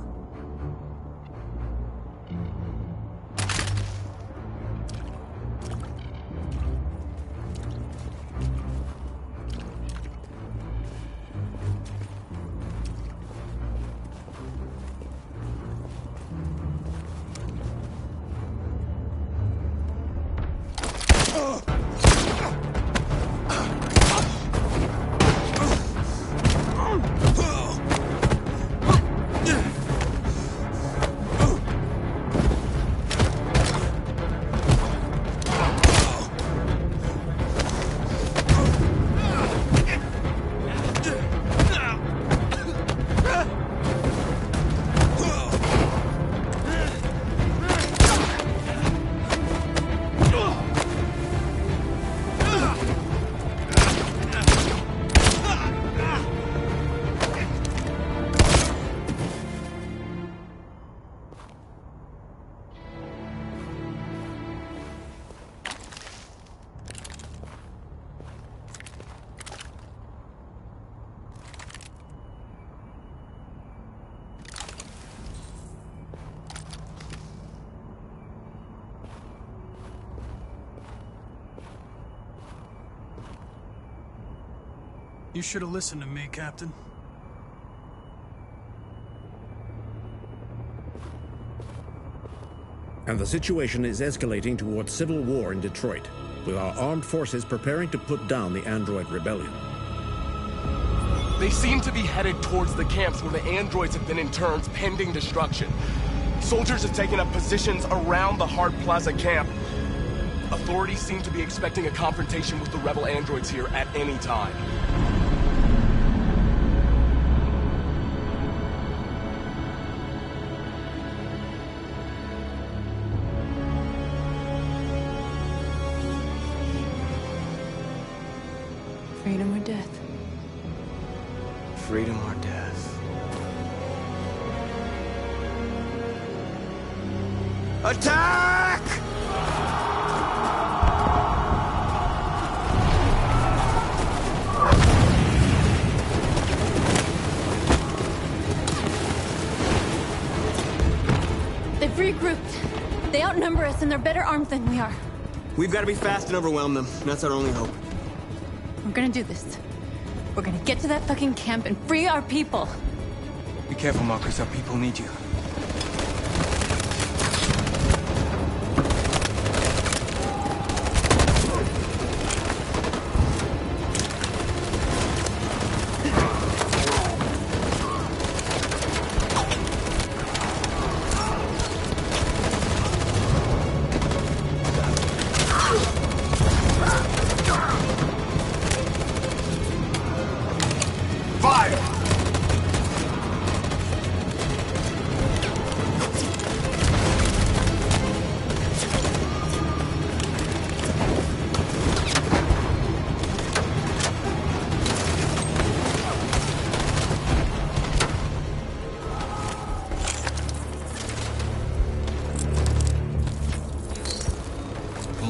You should have listened to me, Captain. And the situation is escalating towards civil war in Detroit, with our armed forces preparing to put down the android rebellion. They seem to be headed towards the camps where the androids have been in turns pending destruction. Soldiers have taken up positions around the Hart Plaza camp. Authorities seem to be expecting a confrontation with the rebel androids here at any time. Freedom or death? Freedom or death? Attack! They've regrouped. They outnumber us and they're better armed than we are. We've got to be fast and overwhelm them. That's our only hope. We're gonna do this. We're gonna get to that fucking camp and free our people. Be careful, Marcus. Our people need you.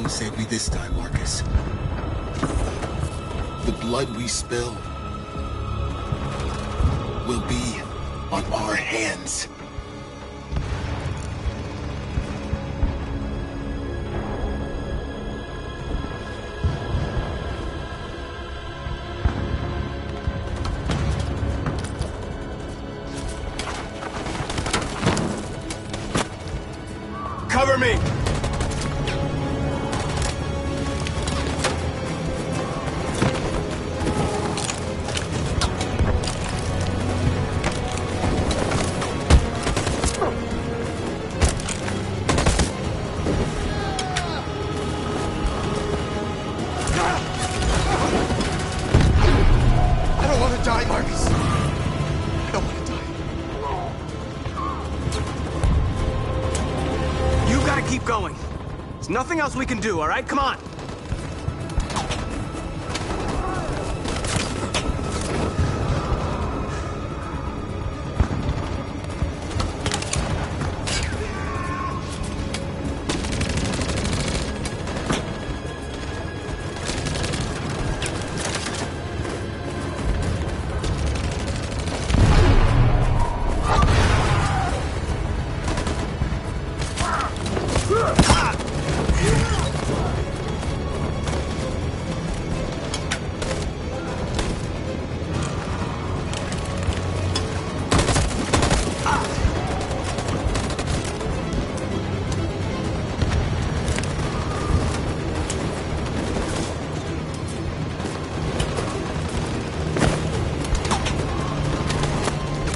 Save me this time, Marcus. The blood we spill will be on our hands. Cover me! There's nothing else we can do, all right? Come on.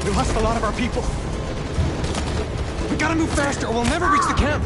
We lost a lot of our people. We gotta move faster or we'll never reach the camp.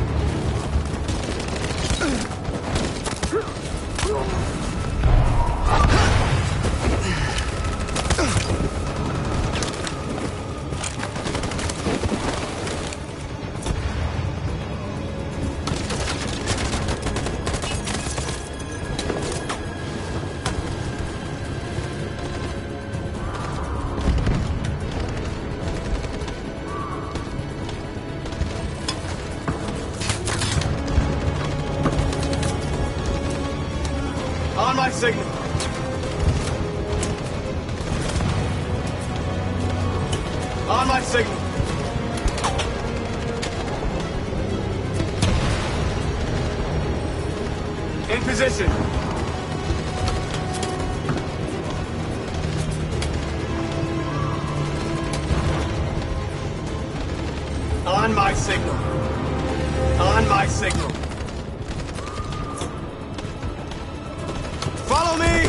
On my signal. On my signal. In position. On my signal. On my signal. Follow me!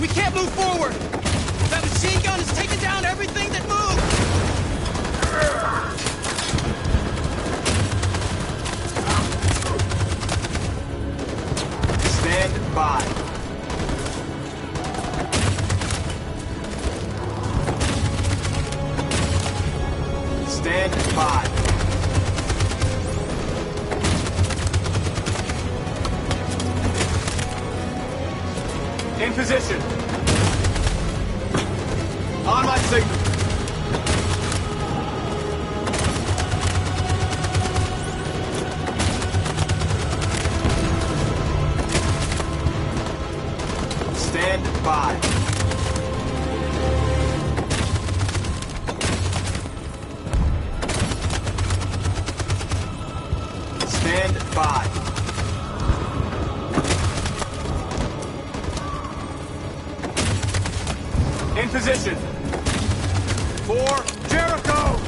We can't move forward! That machine gun is taking down everything that moves! Stand by. Stand by. In position. On my signal. Stand by. Stand by. In position. For Jericho!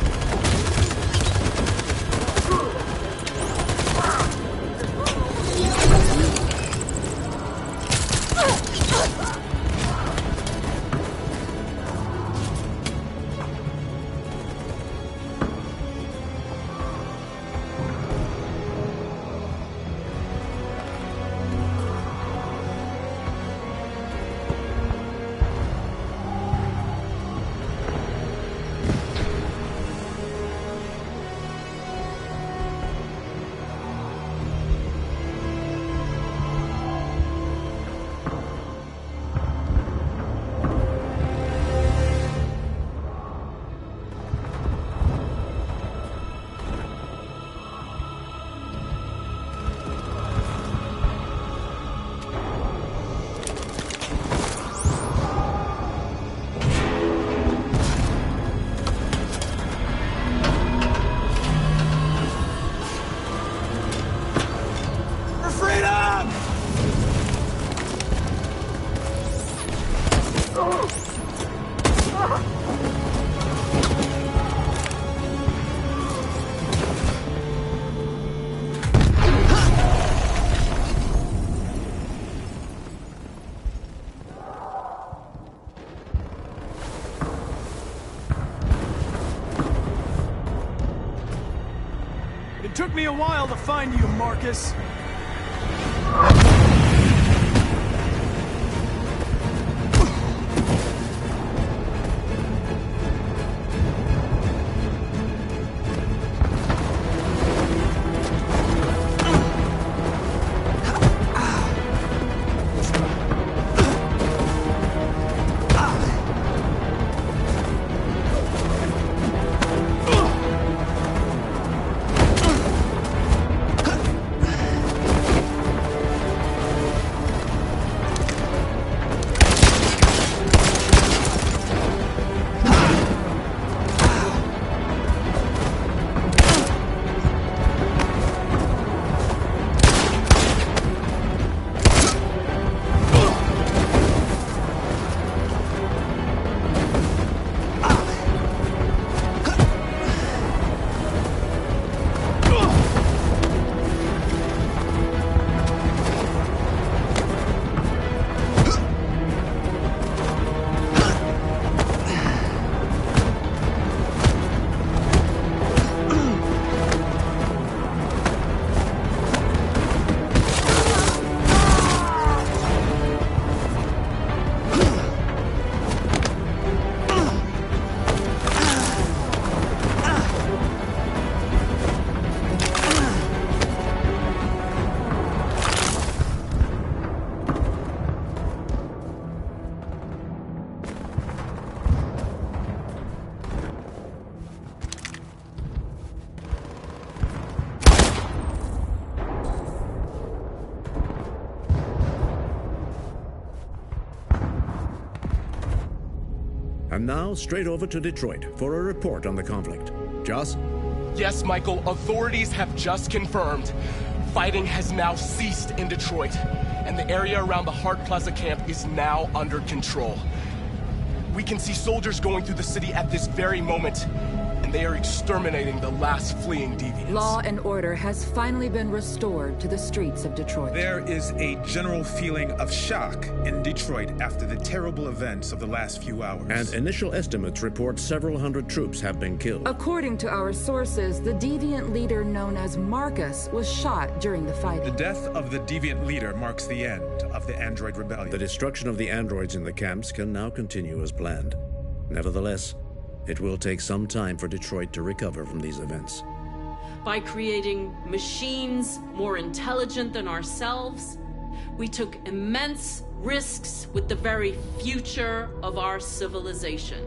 It took me a while to find you, Marcus. And now, straight over to Detroit for a report on the conflict. Joss? Yes, Michael, authorities have just confirmed fighting has now ceased in Detroit, and the area around the Hart Plaza camp is now under control. We can see soldiers going through the city at this very moment, and they are exterminating the last fleeing deviants. Law and order has finally been restored to the streets of Detroit. There is a general feeling of shock in Detroit after the terrible events of the last few hours. And initial estimates report several hundred troops have been killed. According to our sources, the deviant leader known as Marcus was shot during the fighting. The death of the deviant leader marks the end of the Android Rebellion. The destruction of the androids in the camps can now continue as planned. Nevertheless, it will take some time for Detroit to recover from these events. By creating machines more intelligent than ourselves, we took immense risks with the very future of our civilization.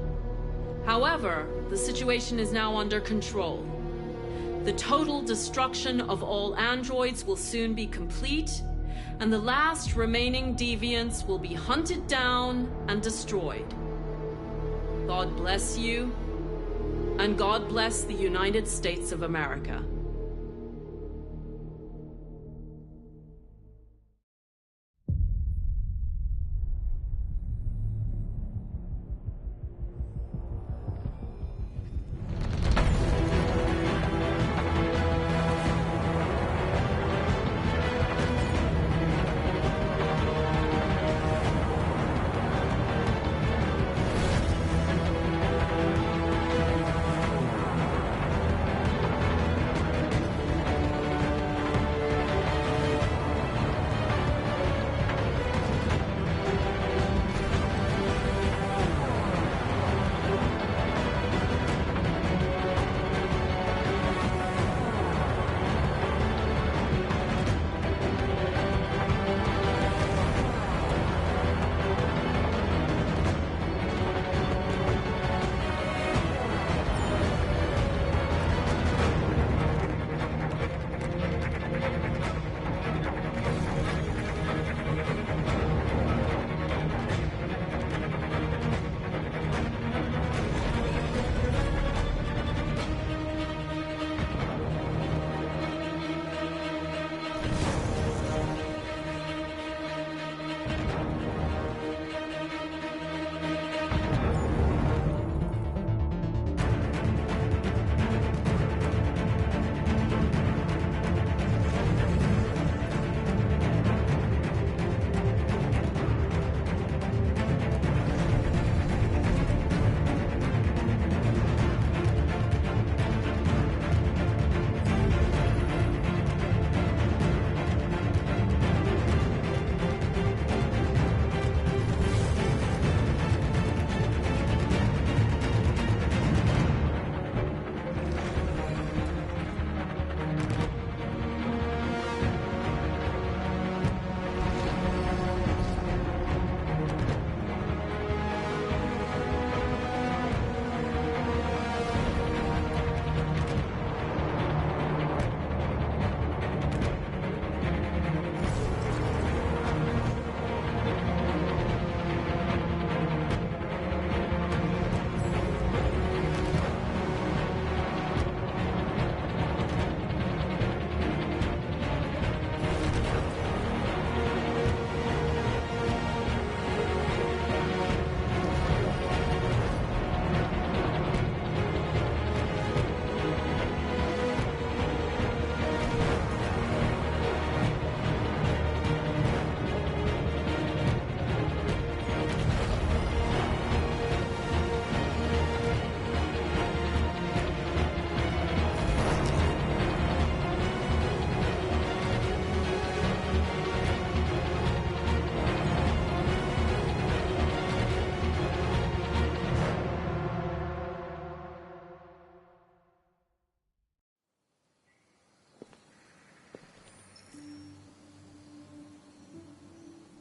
However, the situation is now under control. The total destruction of all androids will soon be complete, and the last remaining deviants will be hunted down and destroyed. God bless you, and God bless the United States of America.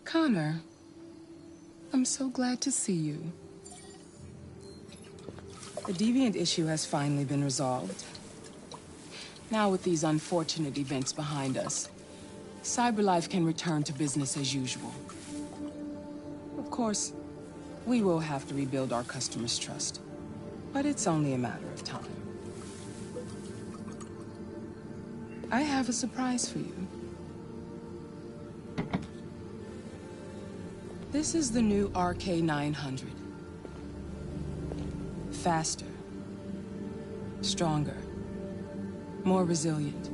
Connor, I'm so glad to see you. The Deviant issue has finally been resolved. Now with these unfortunate events behind us, CyberLife can return to business as usual. Of course, We will have to rebuild our customers' trust, but it's only a matter of time. I have a surprise for you. This is the new RK-900. Faster, stronger, more resilient,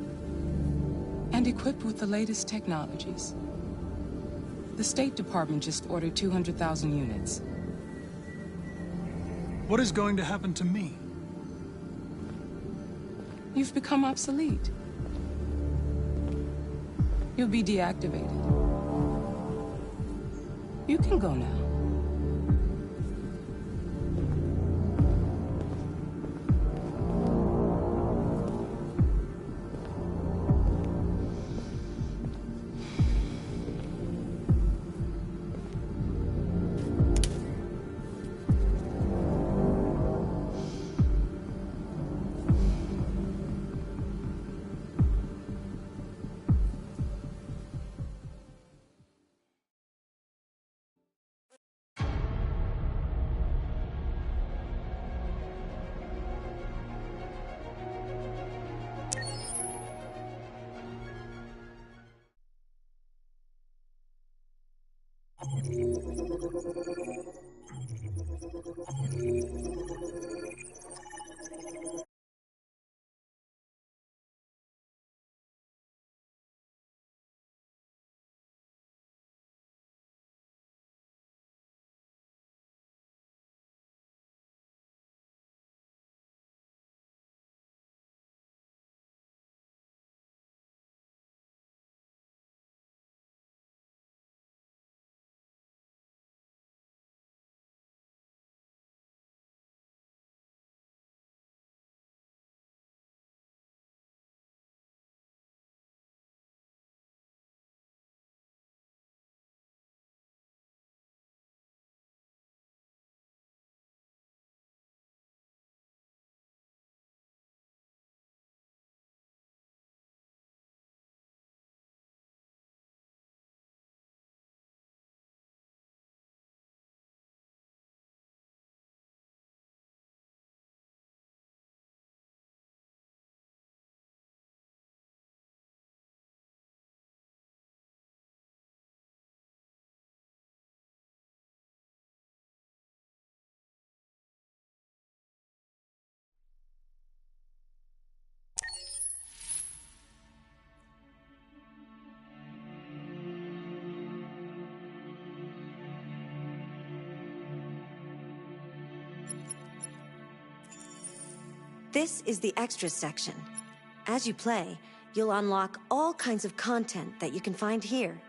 and equipped with the latest technologies. The State Department just ordered 200,000 units. What is going to happen to me? You've become obsolete. You'll be deactivated. You can go now. This is the extras section. As you play, you'll unlock all kinds of content that you can find here.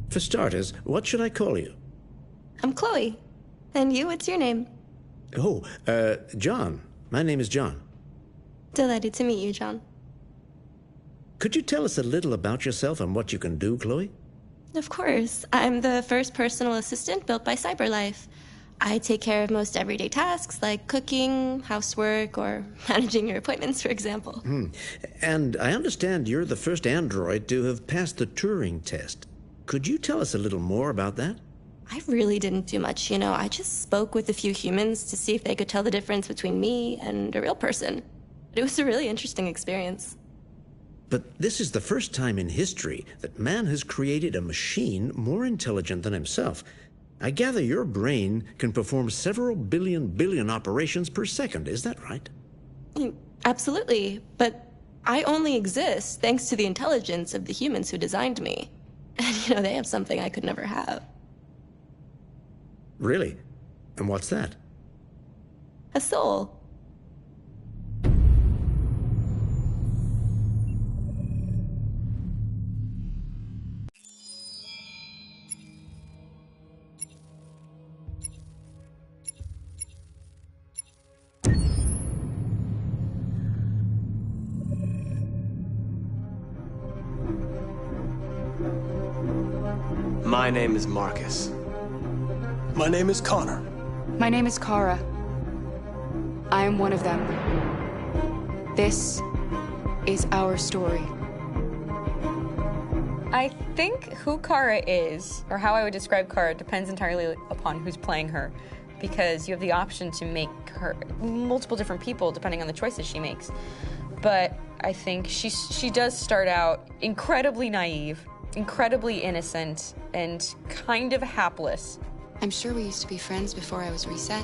For starters, what should I call you? I'm Chloe. And you, what's your name? Oh, John. My name is John. Delighted to meet you, John. Could you tell us a little about yourself and what you can do, Chloe? Of course. I'm the first personal assistant built by CyberLife. I take care of most everyday tasks like cooking, housework, or managing your appointments, for example. And I understand you're the first android to have passed the Turing test. Could you tell us a little more about that? I really didn't do much, I just spoke with a few humans to see if they could tell the difference between me and a real person. It was a really interesting experience. But this is the first time in history that man has created a machine more intelligent than himself. I gather your brain can perform several billion operations per second, is that right? Absolutely, but I only exist thanks to the intelligence of the humans who designed me. And, they have something I could never have. Really? And what's that? A soul. My name is Marcus. My name is Connor. My name is Kara. I am one of them. This is our story. I think who Kara is, or how I would describe Kara, depends entirely upon who's playing her, because you have the option to make her multiple different people depending on the choices she makes. But I think she does start out incredibly naive, incredibly innocent, and kind of hapless. I'm sure we used to be friends before I was reset.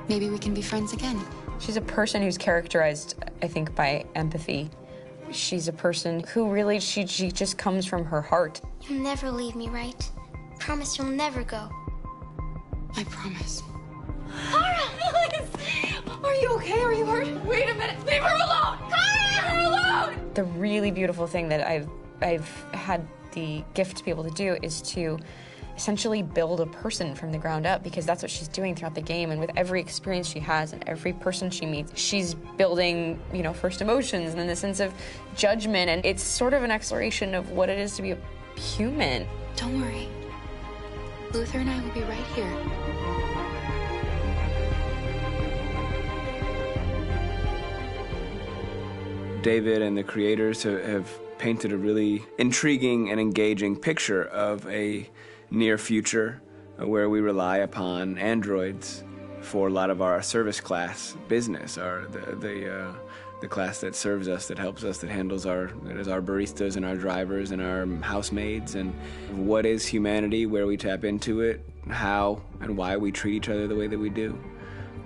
Maybe we can be friends again. She's a person who's characterized, I think, by empathy. She's a person who really, she just comes from her heart. You'll never leave me, right? Promise you'll never go. I promise. Kara, please! Are you okay? Are you hurt? Wait a minute. Leave her alone! Kara, leave her alone! The really beautiful thing that I've had the gift to be able to do is to essentially build a person from the ground up, because that's what she's doing throughout the game. And with every experience she has and every person she meets, she's building, first emotions and then the sense of judgment. And it's sort of an exploration of what it is to be a human. Don't worry. Luther and I will be right here. David and the creators have painted a really intriguing and engaging picture of a near future where we rely upon androids for a lot of our service class business, the class that serves us, that helps us, that handles that is our baristas and our drivers and our housemaids. And what is humanity, where we tap into it, how and why we treat each other the way that we do.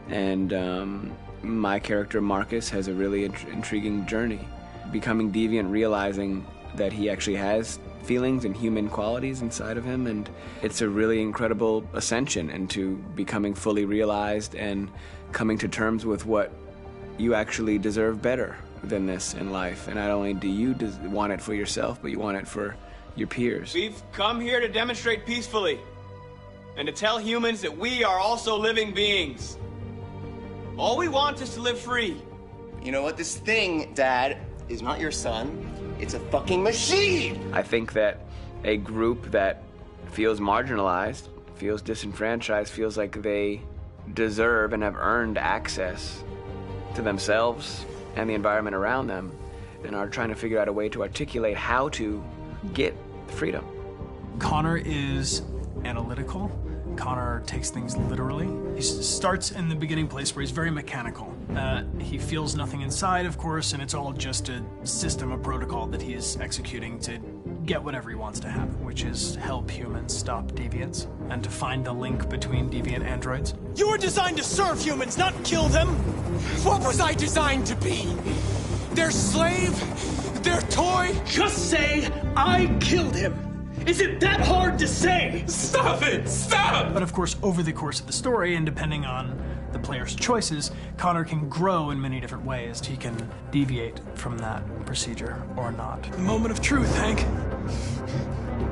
And my character Marcus has a really intriguing journey, becoming deviant, realizing that he actually has feelings and human qualities inside of him, and it's a really incredible ascension into becoming fully realized and coming to terms with what you actually deserve better than this in life. And not only do you want it for yourself, but you want it for your peers. We've come here to demonstrate peacefully and to tell humans that we are also living beings. All we want is to live free. You know what? This thing, Dad, is not your son. It's a fucking machine! I think that a group that feels marginalized, feels disenfranchised, feels like they deserve and have earned access to themselves and the environment around them, and are trying to figure out a way to articulate how to get freedom. Connor is analytical. Connor takes things literally. He starts in the beginning place where he's very mechanical. He feels nothing inside, of course, and it's all just a system, a protocol that he is executing to get whatever he wants to happen, which is help humans stop deviants and to find the link between deviant androids. You were designed to serve humans, not kill them. What was I designed to be? Their slave? Their toy? Just say, I killed him. Is it that hard to say? Stop it! Stop! But of course, over the course of the story, and depending on the the player's choices, Connor can grow in many different ways. He can deviate from that procedure or not. The moment of truth, Hank.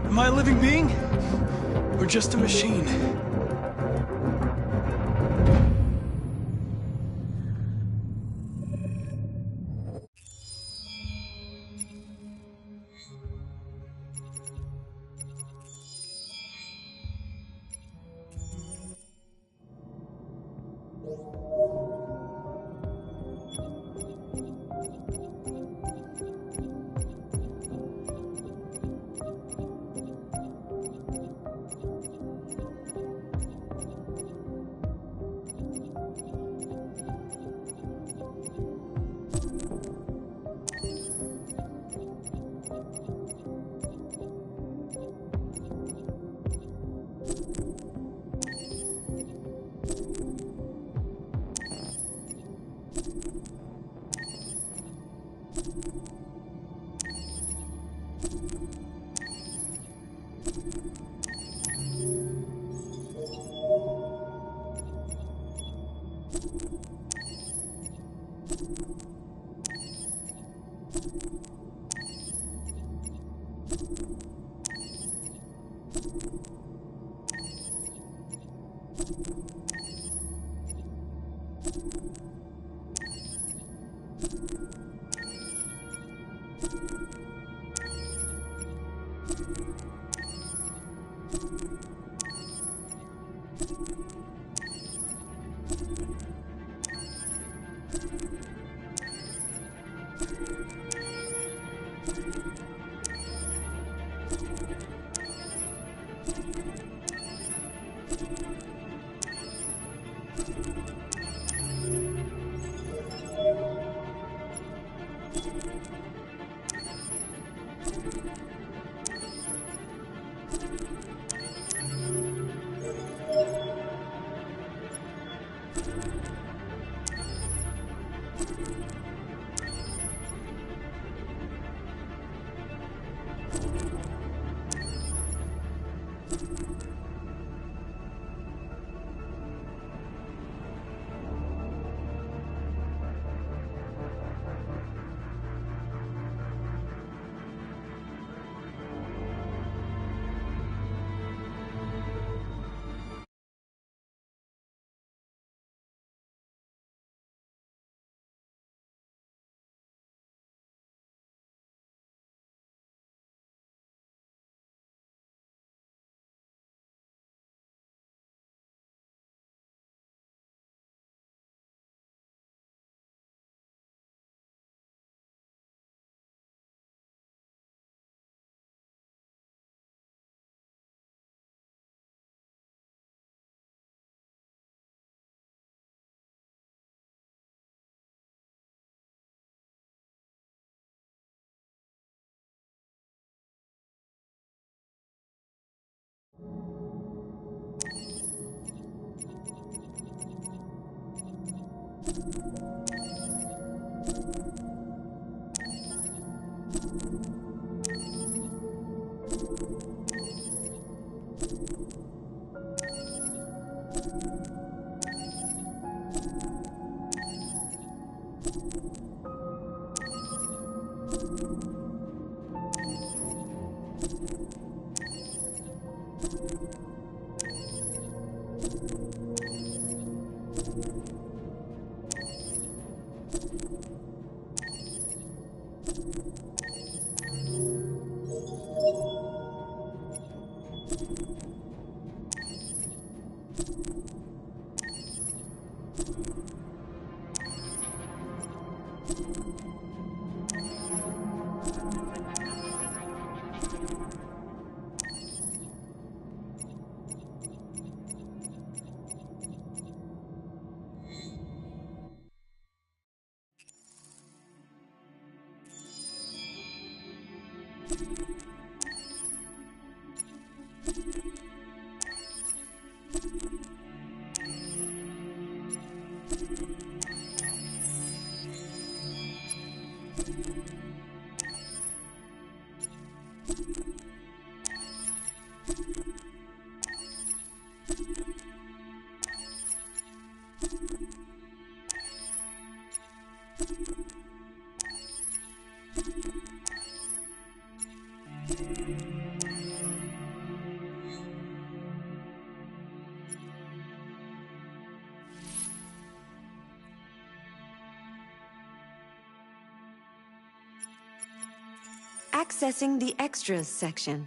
Am I a living being? Or just a machine? Accessing the extras section.